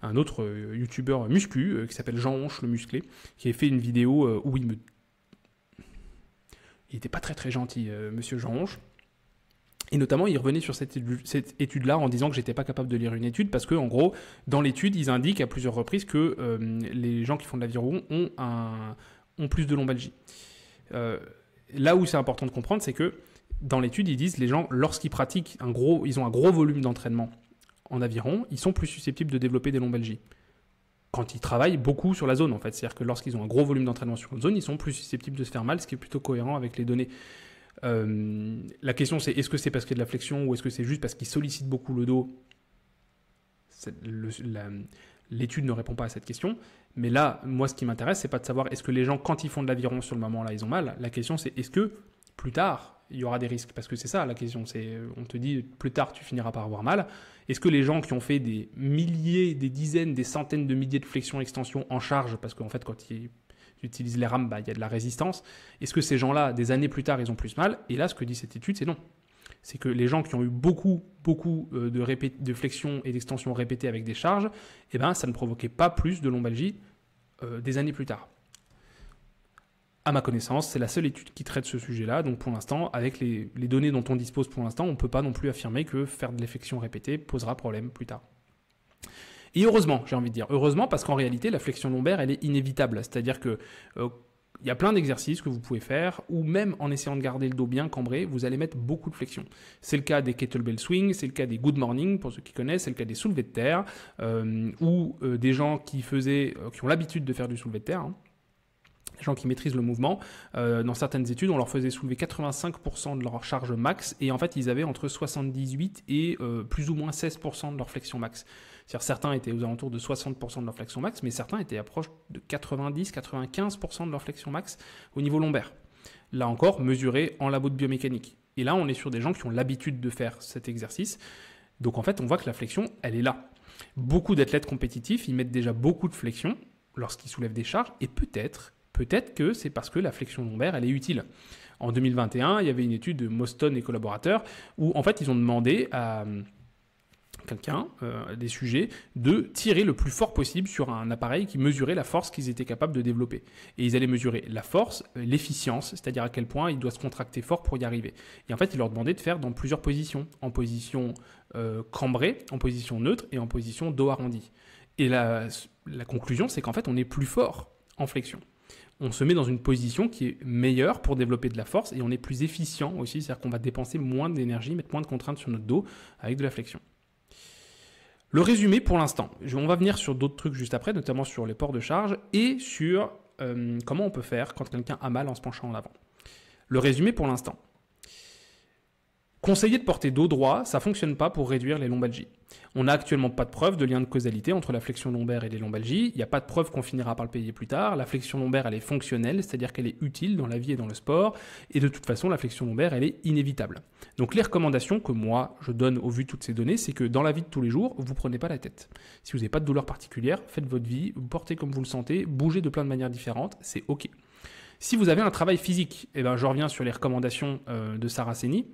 un autre youtubeur muscu qui s'appelle Jean Honche le musclé, qui a fait une vidéo où il était pas très très gentil, monsieur Jean Honche. Et notamment, il revenait sur cette étude-là en disant que j'étais pas capable de lire une étude parce que, en gros, dans l'étude, ils indiquent à plusieurs reprises que les gens qui font de l'aviron ont plus de lombalgie. Là où c'est important de comprendre, c'est que dans l'étude, ils disent les gens, lorsqu'ils pratiquent ils ont un gros volume d'entraînement en aviron, ils sont plus susceptibles de développer des lombalgies. Quand ils travaillent beaucoup sur la zone, en fait. C'est-à-dire que lorsqu'ils ont un gros volume d'entraînement sur une zone, ils sont plus susceptibles de se faire mal, ce qui est plutôt cohérent avec les données. La question c'est est-ce que c'est parce qu'il y a de la flexion ou est-ce que c'est juste parce qu'il sollicite beaucoup le dos? L'étude ne répond pas à cette question, mais là, moi ce qui m'intéresse, c'est pas de savoir est-ce que les gens quand ils font de l'aviron sur le moment là ils ont mal. La question c'est est-ce que plus tard il y aura des risques? Parce que c'est ça la question, c'est on te dit plus tard tu finiras par avoir mal. Est-ce que les gens qui ont fait des milliers, des dizaines, des centaines de milliers de flexions extensions en charge, parce qu'en fait quand ils utilisent les rames, il y a de la résistance. Est-ce que ces gens-là, des années plus tard, ils ont plus mal? Et là, ce que dit cette étude, c'est non. C'est que les gens qui ont eu beaucoup de flexions et d'extensions répétées avec des charges, ça ne provoquait pas plus de lombalgie des années plus tard. À ma connaissance, c'est la seule étude qui traite ce sujet-là. Donc pour l'instant, avec les données dont on dispose pour l'instant, on ne peut pas non plus affirmer que faire de la flexion répétée posera problème plus tard. Et heureusement, j'ai envie de dire, heureusement parce qu'en réalité, la flexion lombaire, elle est inévitable. C'est-à-dire que il y a plein d'exercices que vous pouvez faire, ou même en essayant de garder le dos bien cambré, vous allez mettre beaucoup de flexion. C'est le cas des kettlebell swing, c'est le cas des good morning, pour ceux qui connaissent, c'est le cas des soulevés de terre, ou des gens qui ont l'habitude de faire du soulevé de terre. Les gens qui maîtrisent le mouvement, dans certaines études, on leur faisait soulever 85% de leur charge max et en fait, ils avaient entre 78 et plus ou moins 16% de leur flexion max. C'est-à-dire certains étaient aux alentours de 60% de leur flexion max, mais certains étaient proches de 90-95% de leur flexion max au niveau lombaire. Là encore, mesuré en labo de biomécanique. Et là, on est sur des gens qui ont l'habitude de faire cet exercice. Donc en fait, on voit que la flexion, elle est là. Beaucoup d'athlètes compétitifs, ils mettent déjà beaucoup de flexion lorsqu'ils soulèvent des charges et peut-être que c'est parce que la flexion lombaire, elle est utile. En 2021, il y avait une étude de Moston et collaborateurs où en fait, ils ont demandé à quelqu'un, des sujets, de tirer le plus fort possible sur un appareil qui mesurait la force qu'ils étaient capables de développer. Et ils allaient mesurer la force, l'efficience, c'est-à-dire à quel point il doit se contracter fort pour y arriver. Et en fait, ils leur demandaient de faire dans plusieurs positions, en position cambrée, en position neutre et en position dos arrondi. Et la conclusion, c'est qu'en fait, on est plus fort en flexion. On se met dans une position qui est meilleure pour développer de la force et on est plus efficient aussi, c'est-à-dire qu'on va dépenser moins d'énergie, mettre moins de contraintes sur notre dos avec de la flexion. Le résumé pour l'instant, on va venir sur d'autres trucs juste après, notamment sur les ports de charge et sur comment on peut faire quand quelqu'un a mal en se penchant en avant. Le résumé pour l'instant. Conseiller de porter dos droit, ça ne fonctionne pas pour réduire les lombalgies. On n'a actuellement pas de preuve de lien de causalité entre la flexion lombaire et les lombalgies. Il n'y a pas de preuve qu'on finira par le payer plus tard. La flexion lombaire, elle est fonctionnelle, c'est-à-dire qu'elle est utile dans la vie et dans le sport. Et de toute façon, la flexion lombaire, elle est inévitable. Donc les recommandations que moi, je donne au vu de toutes ces données, c'est que dans la vie de tous les jours, vous ne prenez pas la tête. Si vous n'avez pas de douleur particulière, faites votre vie, vous portez comme vous le sentez, bougez de plein de manières différentes, c'est OK. Si vous avez un travail physique, je reviens sur les recommandations de Saraceni.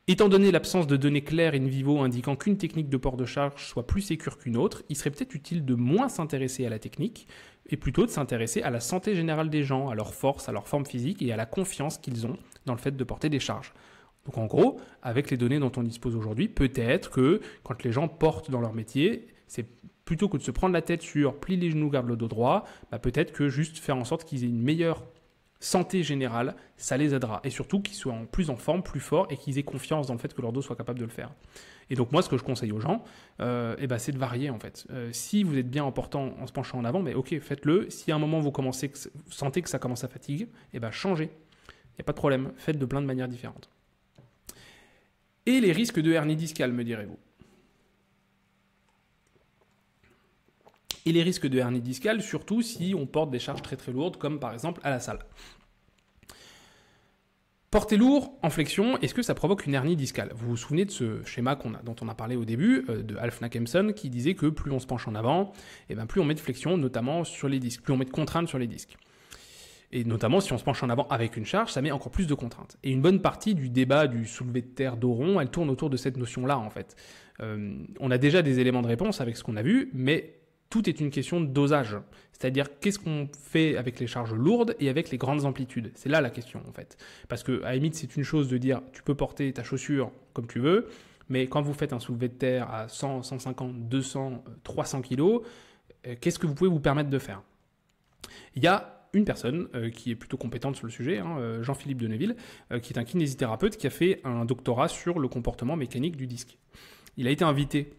Étant donné l'absence de données claires in vivo indiquant qu'une technique de port de charge soit plus sécure qu'une autre, il serait peut-être utile de moins s'intéresser à la technique et plutôt de s'intéresser à la santé générale des gens, à leur force, à leur forme physique et à la confiance qu'ils ont dans le fait de porter des charges. Donc en gros, avec les données dont on dispose aujourd'hui, peut-être que quand les gens portent dans leur métier, c'est plutôt que de se prendre la tête sur plie les genoux, garde le dos droit, peut-être que juste faire en sorte qu'ils aient une meilleure santé générale, ça les aidera. Et surtout qu'ils soient plus en forme, plus forts et qu'ils aient confiance dans le fait que leur dos soit capable de le faire. Et donc moi, ce que je conseille aux gens, c'est de varier en fait. Si vous êtes bien en portant, en se penchant en avant, ok, faites-le. Si à un moment vous sentez que ça commence à fatiguer, changez. Il n'y a pas de problème. Faites de plein de manières différentes. Et les risques de hernie discale, me direz-vous. Et les risques de hernie discale, surtout si on porte des charges très très lourdes, comme par exemple à la salle. Porter lourd en flexion, est-ce que ça provoque une hernie discale? Vous vous souvenez de ce schéma dont on a parlé au début, de Alf Nackemson, qui disait que plus on se penche en avant, plus on met de flexion, notamment sur les disques, plus on met de contraintes sur les disques. Et notamment, si on se penche en avant avec une charge, ça met encore plus de contraintes. Et une bonne partie du débat du soulevé de terre dos rond, elle tourne autour de cette notion-là, en fait. On a déjà des éléments de réponse avec ce qu'on a vu, mais tout est une question de dosage. C'est-à-dire, qu'est-ce qu'on fait avec les charges lourdes et avec les grandes amplitudes? C'est là la question, en fait. Parce que, à la limite, c'est une chose de dire, tu peux porter ta chaussure comme tu veux, mais quand vous faites un soulevé de terre à 100, 150, 200, 300 kilos, qu'est-ce que vous pouvez vous permettre de faire? Il y a une personne qui est plutôt compétente sur le sujet, Jean-Philippe Deneville, qui est un kinésithérapeute qui a fait un doctorat sur le comportement mécanique du disque. Il a été invité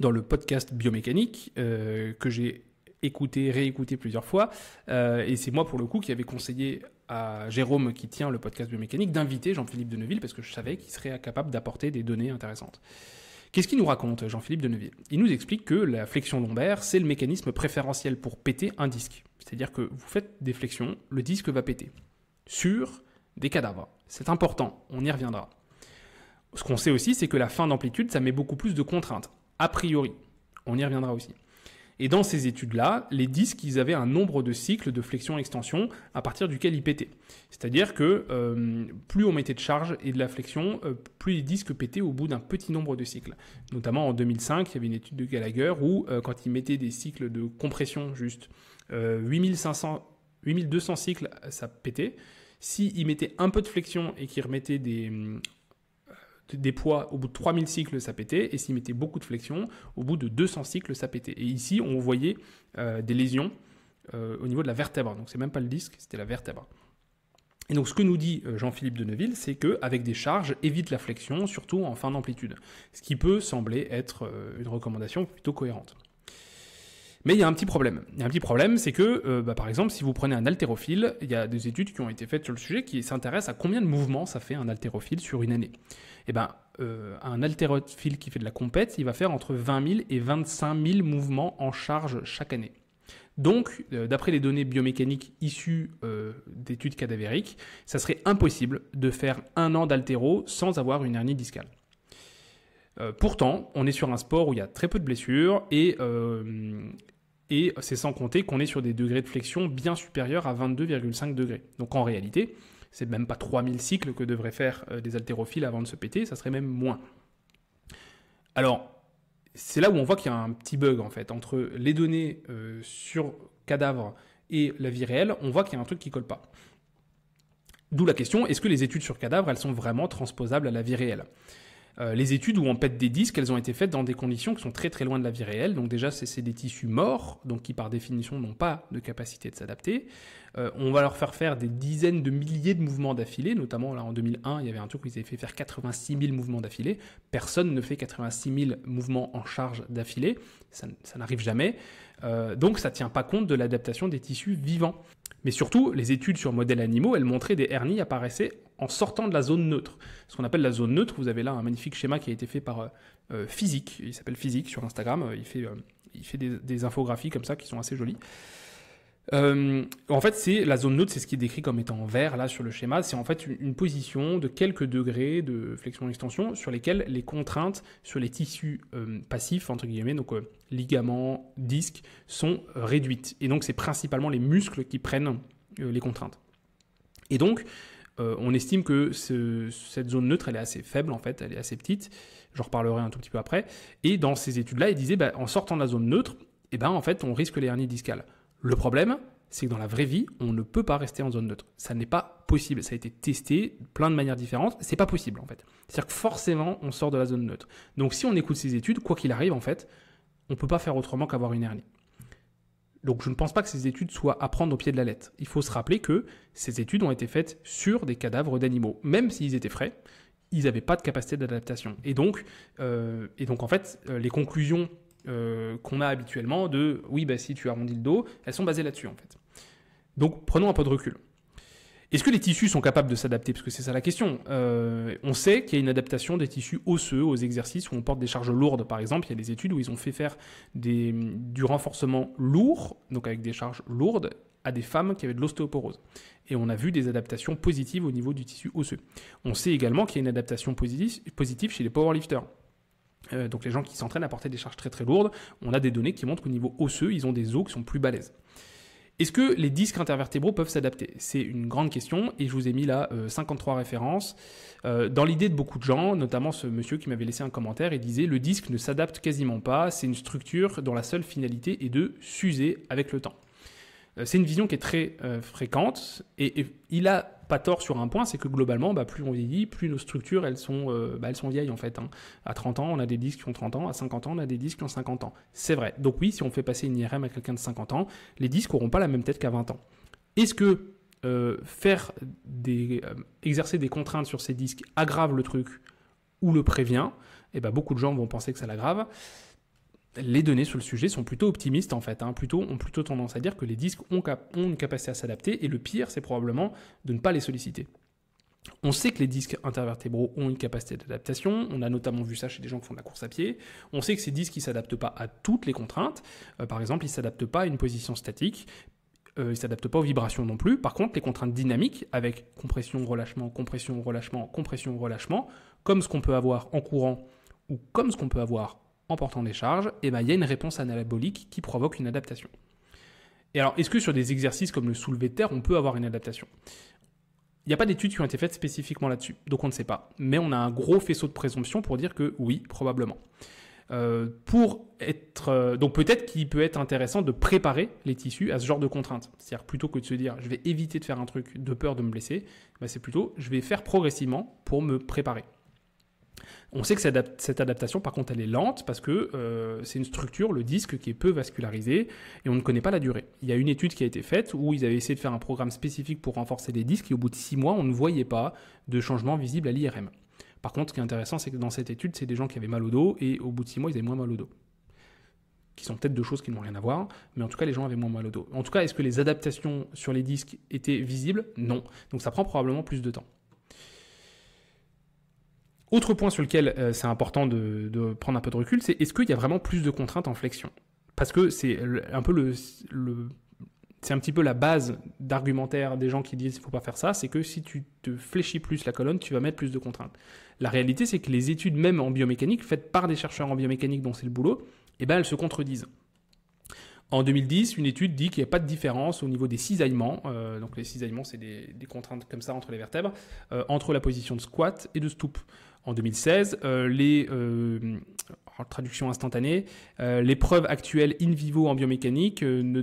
dans le podcast Biomécanique, que j'ai écouté, réécouté plusieurs fois, et c'est moi pour le coup qui avais conseillé à Jérôme, qui tient le podcast Biomécanique, d'inviter Jean-Philippe Deneville, parce que je savais qu'il serait capable d'apporter des données intéressantes. Qu'est-ce qu'il nous raconte, Jean-Philippe Deneville? Il nous explique que la flexion lombaire, c'est le mécanisme préférentiel pour péter un disque. C'est-à-dire que vous faites des flexions, le disque va péter. Sur des cadavres. C'est important, on y reviendra. Ce qu'on sait aussi, c'est que la fin d'amplitude, ça met beaucoup plus de contraintes. A priori, on y reviendra aussi. Et dans ces études-là, les disques, ils avaient un nombre de cycles de flexion-extension à partir duquel ils pétaient. C'est-à-dire que plus on mettait de charge et de la flexion, plus les disques pétaient au bout d'un petit nombre de cycles. Notamment en 2005, il y avait une étude de Gallagher où quand ils mettaient des cycles de compression juste, 8200 cycles, ça pétait. S'ils mettaient un peu de flexion et qu'ils remettaient des poids, au bout de 3000 cycles, ça pétait, et s'ils mettaient beaucoup de flexion, au bout de 200 cycles, ça pétait. Et ici, on voyait des lésions au niveau de la vertèbre. Donc, c'est même pas le disque, c'était la vertèbre. Et donc, ce que nous dit Jean-Philippe Deneville, c'est qu'avec des charges, évite la flexion, surtout en fin d'amplitude. Ce qui peut sembler être une recommandation plutôt cohérente. Mais il y a un petit problème. Il y a un petit problème, c'est que, par exemple, si vous prenez un haltérophile, il y a des études qui ont été faites sur le sujet qui s'intéressent à combien de mouvements ça fait un haltérophile sur une année. Et un haltérophile qui fait de la compète, il va faire entre 20 000 et 25 000 mouvements en charge chaque année. Donc, d'après les données biomécaniques issues d'études cadavériques, ça serait impossible de faire 1 an d'haltéro sans avoir une hernie discale. Pourtant, on est sur un sport où il y a très peu de blessures et c'est sans compter qu'on est sur des degrés de flexion bien supérieurs à 22,5 degrés. Donc en réalité, c'est même pas 3000 cycles que devraient faire des haltérophiles avant de se péter, ça serait même moins. Alors, c'est là où on voit qu'il y a un petit bug en fait. Entre les données sur cadavres et la vie réelle, on voit qu'il y a un truc qui colle pas. D'où la question, est-ce que les études sur cadavres, elles sont vraiment transposables à la vie réelle ? Les études où on pète des disques, elles ont été faites dans des conditions qui sont très très loin de la vie réelle. Donc déjà, c'est des tissus morts, donc qui par définition n'ont pas de capacité de s'adapter. On va leur faire des dizaines de milliers de mouvements d'affilée. Notamment là en 2001, il y avait un truc où ils avaient fait faire 86 000 mouvements d'affilée. Personne ne fait 86 000 mouvements en charge d'affilée. Ça n'arrive jamais. Donc ça ne tient pas compte de l'adaptation des tissus vivants. Mais surtout, les études sur modèles animaux, elles montraient des hernies apparaissaient en sortant de la zone neutre. Ce qu'on appelle la zone neutre, vous avez là un magnifique schéma qui a été fait par Physique, il s'appelle Physique sur Instagram, il fait des infographies comme ça qui sont assez jolies. En fait, c'est la zone neutre, c'est ce qui est décrit comme étant en vert là sur le schéma, c'est en fait une position de quelques degrés de flexion-extension sur lesquels les contraintes sur les tissus passifs, entre guillemets, donc ligaments, disques, sont réduites. Et donc, c'est principalement les muscles qui prennent les contraintes. Et donc, on estime que cette zone neutre, elle est assez faible en fait, elle est assez petite, j'en reparlerai un tout petit peu après. Et dans ces études-là, ils disaient, en sortant de la zone neutre, en fait, on risque les hernies discales. Le problème, c'est que dans la vraie vie, on ne peut pas rester en zone neutre. Ça n'est pas possible. Ça a été testé de plein de manières différentes. C'est pas possible, en fait. C'est-à-dire que forcément, on sort de la zone neutre. Donc, si on écoute ces études, quoi qu'il arrive, en fait, on ne peut pas faire autrement qu'avoir une hernie. Donc, je ne pense pas que ces études soient à prendre au pied de la lettre. Il faut se rappeler que ces études ont été faites sur des cadavres d'animaux. Même s'ils étaient frais, ils n'avaient pas de capacité d'adaptation. Et donc en fait, les conclusions qu'on a habituellement de « oui, si tu arrondis le dos », elles sont basées là-dessus, en fait. Donc, prenons un peu de recul. Est-ce que les tissus sont capables de s'adapter ? Parce que c'est ça la question. On sait qu'il y a une adaptation des tissus osseux aux exercices où on porte des charges lourdes. Par exemple, il y a des études où ils ont fait faire du renforcement lourd, donc avec des charges lourdes, à des femmes qui avaient de l'ostéoporose. Et on a vu des adaptations positives au niveau du tissu osseux. On sait également qu'il y a une adaptation positive chez les powerlifters. Donc les gens qui s'entraînent à porter des charges très très lourdes, on a des données qui montrent qu'au niveau osseux, ils ont des os qui sont plus balèzes. Est-ce que les disques intervertébraux peuvent s'adapter ? C'est une grande question et je vous ai mis là 53 références. Dans l'idée de beaucoup de gens, notamment ce monsieur qui m'avait laissé un commentaire, il disait « Le disque ne s'adapte quasiment pas, c'est une structure dont la seule finalité est de s'user avec le temps ». C'est une vision qui est très fréquente et il a pas tort sur un point, c'est que globalement, plus on vieillit, plus nos structures elles sont vieilles en fait. À 30 ans, on a des disques qui ont 30 ans, à 50 ans, on a des disques qui ont 50 ans. C'est vrai. Donc oui, si on fait passer une IRM à quelqu'un de 50 ans, les disques n'auront pas la même tête qu'à 20 ans. Est-ce que exercer des contraintes sur ces disques aggrave le truc ou le prévient ? Beaucoup de gens vont penser que ça l'aggrave. Les données sur le sujet sont plutôt optimistes en fait, ont plutôt tendance à dire que les disques ont une capacité à s'adapter et le pire c'est probablement de ne pas les solliciter. On sait que les disques intervertébraux ont une capacité d'adaptation, on a notamment vu ça chez des gens qui font de la course à pied, on sait que ces disques ne s'adaptent pas à toutes les contraintes, par exemple ils ne s'adaptent pas à une position statique, ils ne s'adaptent pas aux vibrations non plus, par contre les contraintes dynamiques avec compression, relâchement, compression, relâchement, compression, relâchement, comme ce qu'on peut avoir en courant ou comme ce qu'on peut avoir en portant des charges, il y a une réponse anabolique qui provoque une adaptation. Et alors, est-ce que sur des exercices comme le soulevé de terre, on peut avoir une adaptation ? Il n'y a pas d'études qui ont été faites spécifiquement là-dessus, donc on ne sait pas. Mais on a un gros faisceau de présomption pour dire que oui, probablement. Donc peut-être qu'il peut être intéressant de préparer les tissus à ce genre de contraintes. C'est-à-dire plutôt que de se dire je vais éviter de faire un truc de peur de me blesser, c'est plutôt je vais faire progressivement pour me préparer. On sait que cette adaptation, par contre, elle est lente parce que c'est une structure, le disque, qui est peu vascularisé et on ne connaît pas la durée. Il y a une étude qui a été faite où ils avaient essayé de faire un programme spécifique pour renforcer les disques et au bout de 6 mois, on ne voyait pas de changement visible à l'IRM. Par contre, ce qui est intéressant, c'est que dans cette étude, c'est des gens qui avaient mal au dos et au bout de 6 mois, ils avaient moins mal au dos. qui sont peut-être deux choses qui n'ont rien à voir, mais en tout cas, les gens avaient moins mal au dos. En tout cas, est-ce que les adaptations sur les disques étaient visibles? Non. Donc ça prend probablement plus de temps. Autre point sur lequel c'est important de prendre un peu de recul, c'est est-ce qu'il y a vraiment plus de contraintes en flexion? Parce que c'est un peu c'est un petit peu la base d'argumentaire des gens qui disent qu'il ne faut pas faire ça, c'est que si tu te fléchis plus la colonne, tu vas mettre plus de contraintes. La réalité, c'est que les études, même en biomécanique, faites par des chercheurs en biomécanique dont c'est le boulot, eh ben, elles se contredisent. En 2010, une étude dit qu'il n'y a pas de différence au niveau des cisaillements. Donc les cisaillements, c'est des contraintes comme ça entre les vertèbres, entre la position de squat et de stoop. En 2016, en traduction instantanée, les preuves actuelles in vivo en biomécanique ne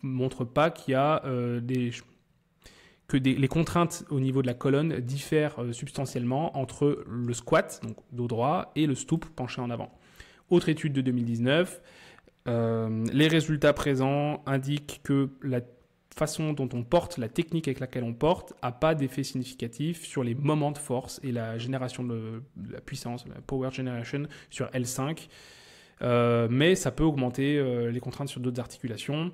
montrent pas qu'il y a les contraintes au niveau de la colonne diffèrent substantiellement entre le squat, donc dos droit, et le stoop penché en avant. Autre étude de 2019, les résultats présents indiquent que la façon dont on porte, la technique avec laquelle on porte, n'a pas d'effet significatif sur les moments de force et la génération de la puissance, la power generation sur L5, mais ça peut augmenter les contraintes sur d'autres articulations.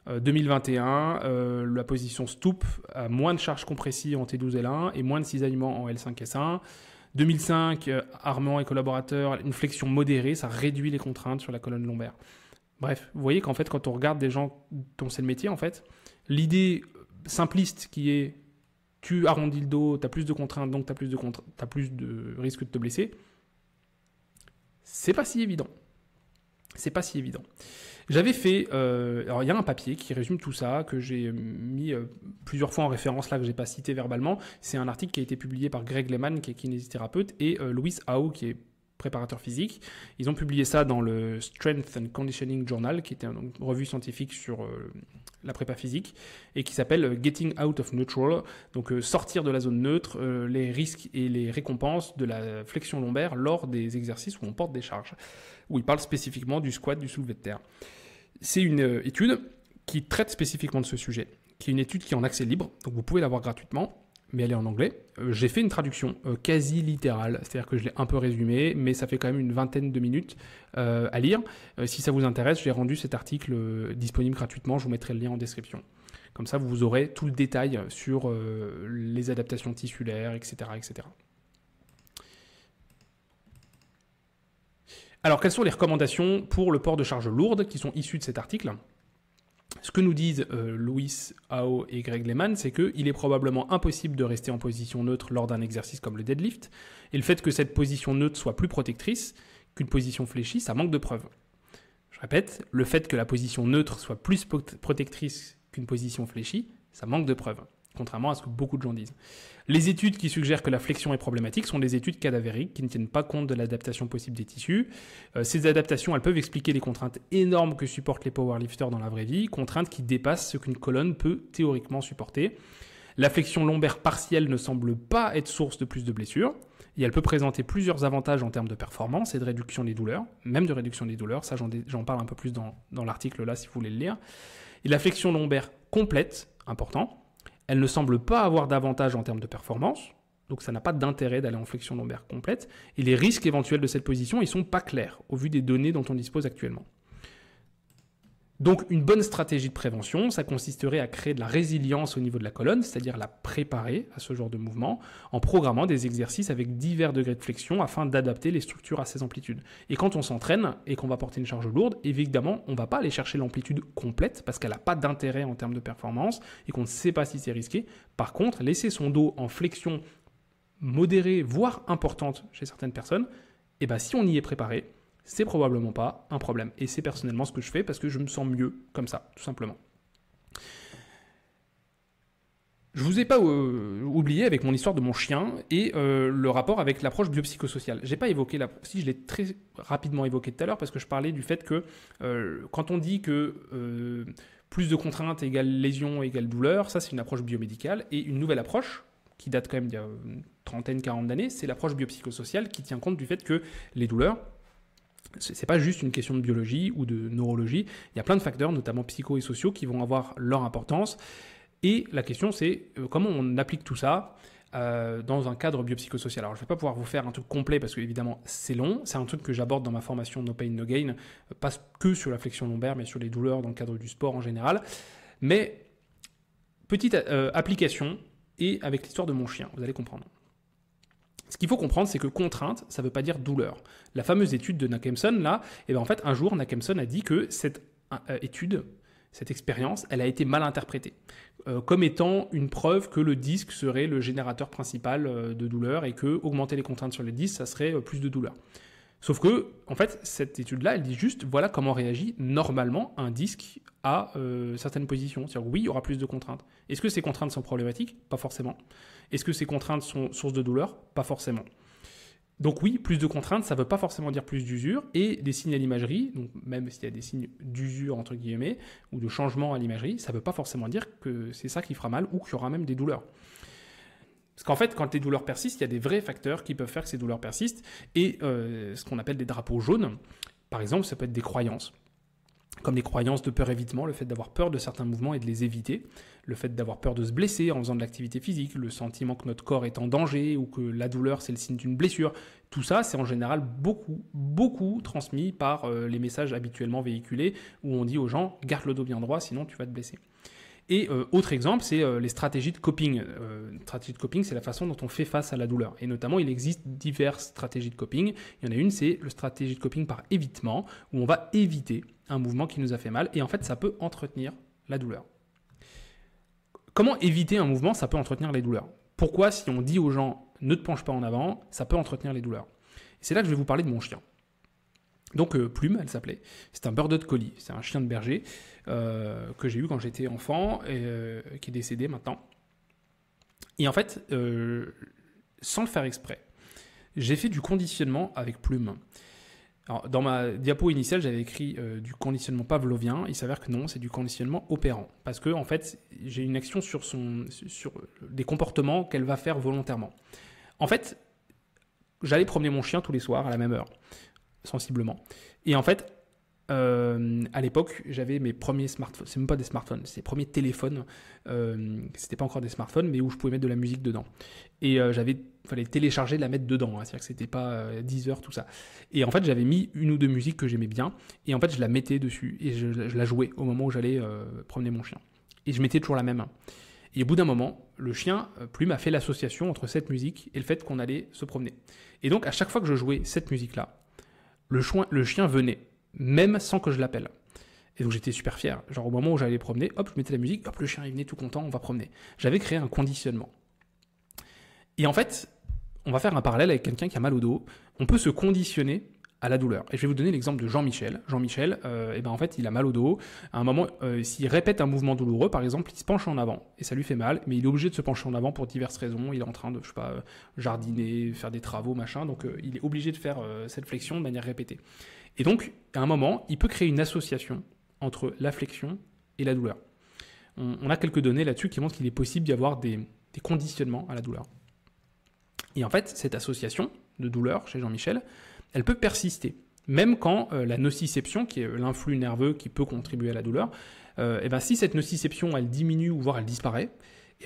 2021, la position stoop a moins de charge compressive en T12L1 et moins de cisaillement en L5S1. 2005, Armand et collaborateurs, une flexion modérée, ça réduit les contraintes sur la colonne lombaire. Bref, vous voyez qu'en fait, quand on regarde des gens dont c'est le métier, en fait, l'idée simpliste qui est tu arrondis le dos, tu as plus de contraintes, donc tu as plus de risque de te blesser, c'est pas si évident. C'est pas si évident. J'avais fait, alors il y a un papier qui résume tout ça, que j'ai mis plusieurs fois en référence là, que j'ai pas cité verbalement. C'est un article qui a été publié par Greg Lehman, qui est kinésithérapeute, et Louis Hao, qui est préparateur physique. Ils ont publié ça dans le Strength and Conditioning Journal, qui était une revue scientifique sur la prépa physique, et qui s'appelle Getting Out of Neutral, donc sortir de la zone neutre, les risques et les récompenses de la flexion lombaire lors des exercices où on porte des charges, où il parle spécifiquement du squat, du soulevé de terre. C'est une étude qui traite spécifiquement de ce sujet, qui est une étude qui est en accès libre, donc vous pouvez l'avoir gratuitement, mais elle est en anglais. J'ai fait une traduction quasi littérale, c'est-à-dire que je l'ai un peu résumé, mais ça fait quand même une vingtaine de minutes à lire. Si ça vous intéresse, j'ai rendu cet article disponible gratuitement, je vous mettrai le lien en description. Comme ça, vous aurez tout le détail sur les adaptations tissulaires, etc., etc. Alors, quelles sont les recommandations pour le port de charges lourdes qui sont issues de cet article ? Ce que nous disent Louis Hao et Greg Lehman, c'est qu'il est probablement impossible de rester en position neutre lors d'un exercice comme le deadlift, et le fait que cette position neutre soit plus protectrice qu'une position fléchie, ça manque de preuves. Je répète, le fait que la position neutre soit plus protectrice qu'une position fléchie, ça manque de preuves, contrairement à ce que beaucoup de gens disent. Les études qui suggèrent que la flexion est problématique sont des études cadavériques qui ne tiennent pas compte de l'adaptation possible des tissus. Ces adaptations, elles peuvent expliquer les contraintes énormes que supportent les powerlifters dans la vraie vie, contraintes qui dépassent ce qu'une colonne peut théoriquement supporter. La flexion lombaire partielle ne semble pas être source de plus de blessures, et elle peut présenter plusieurs avantages en termes de performance et de réduction des douleurs, même de réduction des douleurs, ça j'en parle un peu plus dans l'article là si vous voulez le lire. Et la flexion lombaire complète, important, elle ne semble pas avoir d'avantage en termes de performance, donc ça n'a pas d'intérêt d'aller en flexion lombaire complète, et les risques éventuels de cette position, ils ne sont pas clairs au vu des données dont on dispose actuellement. Donc une bonne stratégie de prévention, ça consisterait à créer de la résilience au niveau de la colonne, c'est-à-dire la préparer à ce genre de mouvement, en programmant des exercices avec divers degrés de flexion afin d'adapter les structures à ces amplitudes. Et quand on s'entraîne et qu'on va porter une charge lourde, évidemment, on ne va pas aller chercher l'amplitude complète parce qu'elle n'a pas d'intérêt en termes de performance et qu'on ne sait pas si c'est risqué. Par contre, laisser son dos en flexion modérée, voire importante chez certaines personnes, et ben si on y est préparé, c'est probablement pas un problème. Et c'est personnellement ce que je fais parce que je me sens mieux comme ça, tout simplement. Je vous ai pas oublié avec mon histoire de mon chien et le rapport avec l'approche biopsychosociale. J'ai pas évoqué si je l'ai très rapidement évoqué tout à l'heure parce que je parlais du fait que quand on dit que plus de contraintes égale lésion égale douleur, ça c'est une approche biomédicale, et une nouvelle approche qui date quand même d'il y a une trentaine, 40 d'années, c'est l'approche biopsychosociale qui tient compte du fait que les douleurs, c'est pas juste une question de biologie ou de neurologie, il y a plein de facteurs, notamment psycho et sociaux, qui vont avoir leur importance. Et la question c'est comment on applique tout ça dans un cadre biopsychosocial. Alors je ne vais pas pouvoir vous faire un truc complet parce que évidemment c'est long, c'est un truc que j'aborde dans ma formation No Pain No Gain, pas que sur la flexion lombaire mais sur les douleurs dans le cadre du sport en général. Mais petite application et avec l'histoire de mon chien, vous allez comprendre. Ce qu'il faut comprendre, c'est que contrainte, ça ne veut pas dire douleur. La fameuse étude de Nakemson, là, en fait, un jour, Nakemson a dit que cette étude, cette expérience, elle a été mal interprétée, comme étant une preuve que le disque serait le générateur principal de douleur et que augmenter les contraintes sur le disque, ça serait plus de douleur. Sauf que, en fait, cette étude-là, elle dit juste, voilà comment réagit normalement un disque à certaines positions. C'est-à-dire, oui, il y aura plus de contraintes. Est-ce que ces contraintes sont problématiques? Pas forcément. Est-ce que ces contraintes sont source de douleur? Pas forcément. Donc oui, plus de contraintes, ça ne veut pas forcément dire plus d'usure, et des signes à l'imagerie, donc même s'il y a des signes d'usure, entre guillemets, ou de changement à l'imagerie, ça ne veut pas forcément dire que c'est ça qui fera mal, ou qu'il y aura même des douleurs. Parce qu'en fait, quand les douleurs persistent, il y a des vrais facteurs qui peuvent faire que ces douleurs persistent, et ce qu'on appelle des drapeaux jaunes, par exemple, ça peut être des croyances, comme les croyances de peur-évitement, le fait d'avoir peur de certains mouvements et de les éviter, le fait d'avoir peur de se blesser en faisant de l'activité physique, le sentiment que notre corps est en danger ou que la douleur c'est le signe d'une blessure. Tout ça, c'est en général beaucoup transmis par les messages habituellement véhiculés où on dit aux gens « garde le dos bien droit, sinon tu vas te blesser ». Et autre exemple, c'est les stratégies de coping. Stratégie de coping, c'est la façon dont on fait face à la douleur. Et notamment, il existe diverses stratégies de coping. Il y en a une, c'est la stratégie de coping par évitement, où on va éviter un mouvement qui nous a fait mal. Et en fait, ça peut entretenir la douleur. Comment éviter un mouvement? Ça peut entretenir les douleurs. Pourquoi, si on dit aux gens « ne te penche pas en avant », ça peut entretenir les douleurs? Et c'est là que je vais vous parler de mon chien. Donc Plume, elle s'appelait. C'est un Border Collie, c'est un chien de berger que j'ai eu quand j'étais enfant et qui est décédé maintenant. Et en fait, sans le faire exprès, j'ai fait du conditionnement avec Plume. Alors, dans ma diapo initiale, j'avais écrit du conditionnement pavlovien. Il s'avère que non, c'est du conditionnement opérant. Parce que en fait, j'ai une action sur des comportements qu'elle va faire volontairement. En fait, j'allais promener mon chien tous les soirs à la même heure. Sensiblement. Et en fait, à l'époque, j'avais mes premiers smartphones. C'est même pas des smartphones, c'est les premiers téléphones. C'était pas encore des smartphones, mais où je pouvais mettre de la musique dedans. Et fallait télécharger, la mettre dedans. Hein, c'est-à-dire que c'était pas 10 heures, tout ça. Et en fait, j'avais mis une ou deux musiques que j'aimais bien. Et en fait, je la mettais dessus. Et je la jouais au moment où j'allais promener mon chien. Et je mettais toujours la même. Et au bout d'un moment, le chien, Plume, a fait l'association entre cette musique et le fait qu'on allait se promener. Et donc, à chaque fois que je jouais cette musique-là, le chien venait, même sans que je l'appelle. Et donc j'étais super fier. Genre au moment où j'allais promener, hop, je mettais la musique, hop, le chien il venait tout content, on va promener. J'avais créé un conditionnement. Et en fait, on va faire un parallèle avec quelqu'un qui a mal au dos. On peut se conditionner à la douleur. Et je vais vous donner l'exemple de Jean-Michel. Jean-Michel, en fait, il a mal au dos. À un moment, s'il répète un mouvement douloureux, par exemple, il se penche en avant et ça lui fait mal, mais il est obligé de se pencher en avant pour diverses raisons. Il est en train de, jardiner, faire des travaux, machin. Donc, il est obligé de faire cette flexion de manière répétée. Et donc, à un moment, il peut créer une association entre la flexion et la douleur. On a quelques données là-dessus qui montrent qu'il est possible d'y avoir des conditionnements à la douleur. Et en fait, cette association de douleur chez Jean-Michel, elle peut persister, même quand la nociception, qui est l'influx nerveux qui peut contribuer à la douleur, si cette nociception, elle diminue ou voire elle disparaît,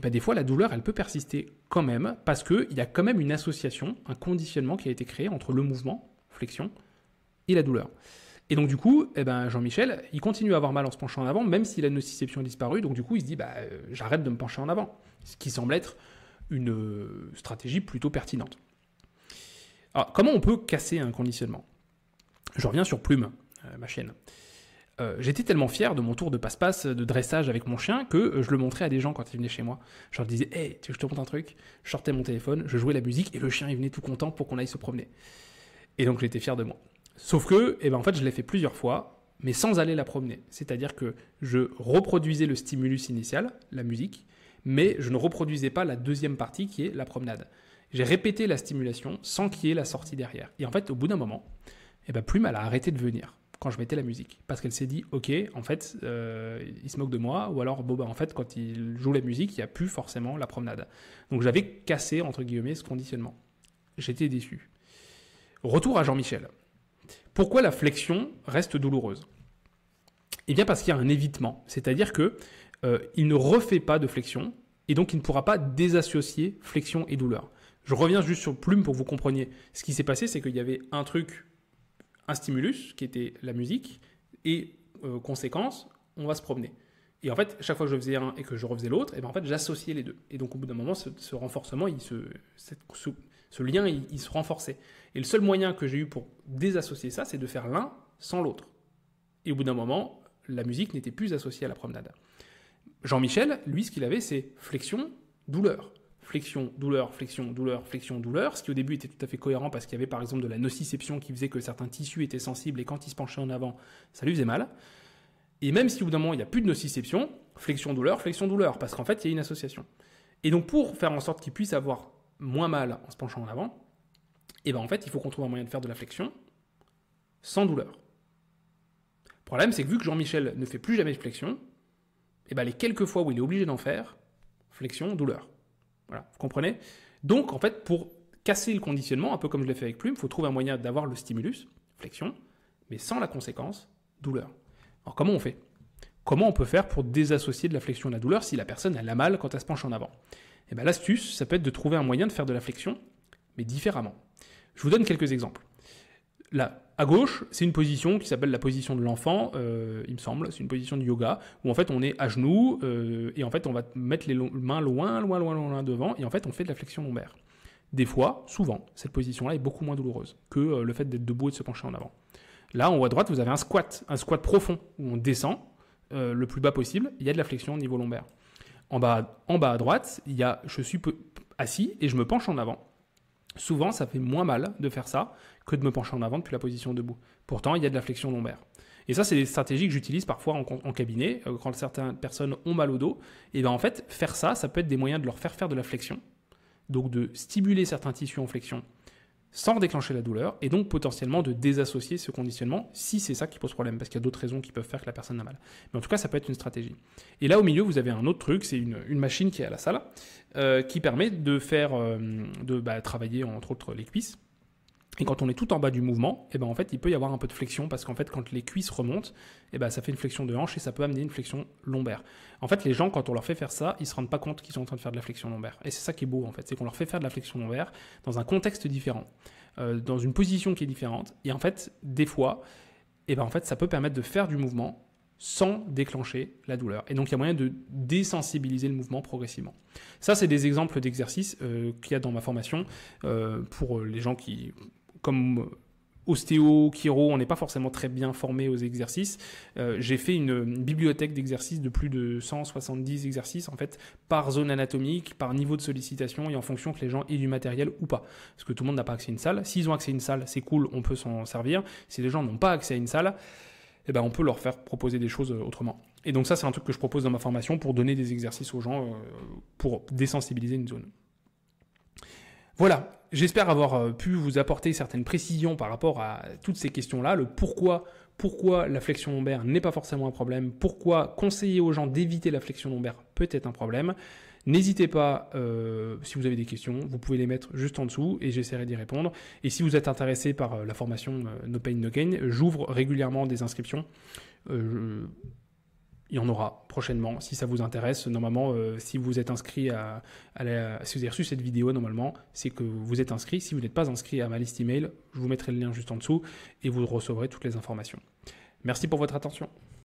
des fois, la douleur, elle peut persister quand même, parce qu'il y a quand même une association, un conditionnement qui a été créé entre le mouvement, flexion, et la douleur. Et donc du coup, Jean-Michel, il continue à avoir mal en se penchant en avant, même si la nociception a disparu, donc du coup, il se dit, j'arrête de me pencher en avant, ce qui semble être une stratégie plutôt pertinente. Alors, comment on peut casser un conditionnement? Je reviens sur Plume, ma chienne. J'étais tellement fier de mon tour de passe-passe de dressage avec mon chien que je le montrais à des gens quand ils venaient chez moi. Je leur disais « Hey, tu veux que je te montre un truc ?» Je sortais mon téléphone, je jouais la musique et le chien il venait tout content pour qu'on aille se promener. Et donc j'étais fier de moi. Sauf que, en fait, je l'ai fait plusieurs fois, mais sans aller la promener. C'est-à-dire que je reproduisais le stimulus initial, la musique, mais je ne reproduisais pas la deuxième partie qui est la promenade. J'ai répété la stimulation sans qu'il y ait la sortie derrière. Et en fait, au bout d'un moment, Plume, elle a arrêté de venir quand je mettais la musique. Parce qu'elle s'est dit, ok, en fait, il se moque de moi, ou alors, en fait, quand il joue la musique, il n'y a plus forcément la promenade. Donc j'avais cassé, entre guillemets, ce conditionnement. J'étais déçu. Retour à Jean-Michel. Pourquoi la flexion reste douloureuse? Eh bien parce qu'il y a un évitement. C'est-à-dire que il ne refait pas de flexion, Et donc, il ne pourra pas désassocier flexion et douleur. Je reviens juste sur plume pour que vous compreniez. Ce qui s'est passé, c'est qu'il y avait un truc, un stimulus, qui était la musique, et conséquence, on va se promener. Et en fait, chaque fois que je faisais un et que je refaisais l'autre, et ben en fait, j'associais les deux. Et donc, au bout d'un moment, ce renforcement, ce lien, il se renforçait. Et le seul moyen que j'ai eu pour désassocier ça, c'est de faire l'un sans l'autre. Et au bout d'un moment, la musique n'était plus associée à la promenade. Jean-Michel, lui, ce qu'il avait, c'est flexion, douleur. Flexion, douleur, flexion, douleur, flexion, douleur, ce qui au début était tout à fait cohérent parce qu'il y avait par exemple de la nociception qui faisait que certains tissus étaient sensibles et quand il se penchait en avant, ça lui faisait mal. Et même si au bout d'un moment il n'y a plus de nociception, flexion, douleur, parce qu'en fait il y a une association. Et donc pour faire en sorte qu'il puisse avoir moins mal en se penchant en avant, et ben en fait il faut qu'on trouve un moyen de faire de la flexion sans douleur. Le problème c'est que vu que Jean-Michel ne fait plus jamais de flexion, et ben les quelques fois où il est obligé d'en faire, flexion, douleur. Voilà, vous comprenez? Donc, en fait, pour casser le conditionnement, un peu comme je l'ai fait avec Plume, il faut trouver un moyen d'avoir le stimulus, flexion, mais sans la conséquence, douleur. Alors, comment on fait? Comment on peut faire pour désassocier de la flexion de la douleur si la personne elle a mal quand elle se penche en avant? Et bien, l'astuce, ça peut être de trouver un moyen de faire de la flexion, mais différemment. Je vous donne quelques exemples. Là, à gauche, c'est une position qui s'appelle la position de l'enfant, il me semble, c'est une position de yoga, où en fait on est à genoux, et en fait on va mettre les mains loin devant, et en fait on fait de la flexion lombaire. Des fois, souvent, cette position-là est beaucoup moins douloureuse que le fait d'être debout et de se pencher en avant. Là, en haut à droite, vous avez un squat profond, où on descend le plus bas possible, il y a de la flexion au niveau lombaire. En bas à droite, je suis assis et je me penche en avant. Souvent, ça fait moins mal de faire ça que de me pencher en avant depuis la position debout. Pourtant, il y a de la flexion lombaire. Et ça, c'est des stratégies que j'utilise parfois en cabinet, quand certaines personnes ont mal au dos. Et bien en fait, faire ça, ça peut être des moyens de leur faire de la flexion, donc de stimuler certains tissus en flexion sans déclencher la douleur, et donc potentiellement de désassocier ce conditionnement si c'est ça qui pose problème, parce qu'il y a d'autres raisons qui peuvent faire que la personne a mal. Mais en tout cas, ça peut être une stratégie. Et là, au milieu, vous avez un autre truc, c'est une machine qui est à la salle, qui permet de faire, travailler entre autres les cuisses. Et quand on est tout en bas du mouvement, et ben en fait, il peut y avoir un peu de flexion parce qu'en fait, quand les cuisses remontent, et ben ça fait une flexion de hanche et ça peut amener une flexion lombaire. En fait, les gens, quand on leur fait faire ça, ils se rendent pas compte qu'ils sont en train de faire de la flexion lombaire. Et c'est ça qui est beau en fait, c'est qu'on leur fait faire de la flexion lombaire dans un contexte différent, dans une position qui est différente. Et en fait, des fois, et ben en fait, ça peut permettre de faire du mouvement sans déclencher la douleur. Et donc, il y a moyen de désensibiliser le mouvement progressivement. Ça, c'est des exemples d'exercices qu'il y a dans ma formation pour les gens qui, comme ostéo, chiro, on n'est pas forcément très bien formé aux exercices. J'ai fait une bibliothèque d'exercices de plus de 170 exercices, en fait, par zone anatomique, par niveau de sollicitation et en fonction que les gens aient du matériel ou pas. Parce que tout le monde n'a pas accès à une salle. S'ils ont accès à une salle, c'est cool, on peut s'en servir. Si les gens n'ont pas accès à une salle, eh ben, on peut leur faire proposer des choses autrement. Et donc ça, c'est un truc que je propose dans ma formation pour donner des exercices aux gens, pour désensibiliser une zone. Voilà, j'espère avoir pu vous apporter certaines précisions par rapport à toutes ces questions-là, le pourquoi la flexion lombaire n'est pas forcément un problème, pourquoi conseiller aux gens d'éviter la flexion lombaire peut être un problème. N'hésitez pas, si vous avez des questions, vous pouvez les mettre juste en dessous et j'essaierai d'y répondre. Et si vous êtes intéressé par la formation No Pain No Gain, j'ouvre régulièrement des inscriptions. Il y en aura prochainement si ça vous intéresse. Normalement, si vous êtes inscrit si vous avez reçu cette vidéo, normalement, c'est que vous êtes inscrit. Si vous n'êtes pas inscrit à ma liste email, je vous mettrai le lien juste en dessous et vous recevrez toutes les informations. Merci pour votre attention.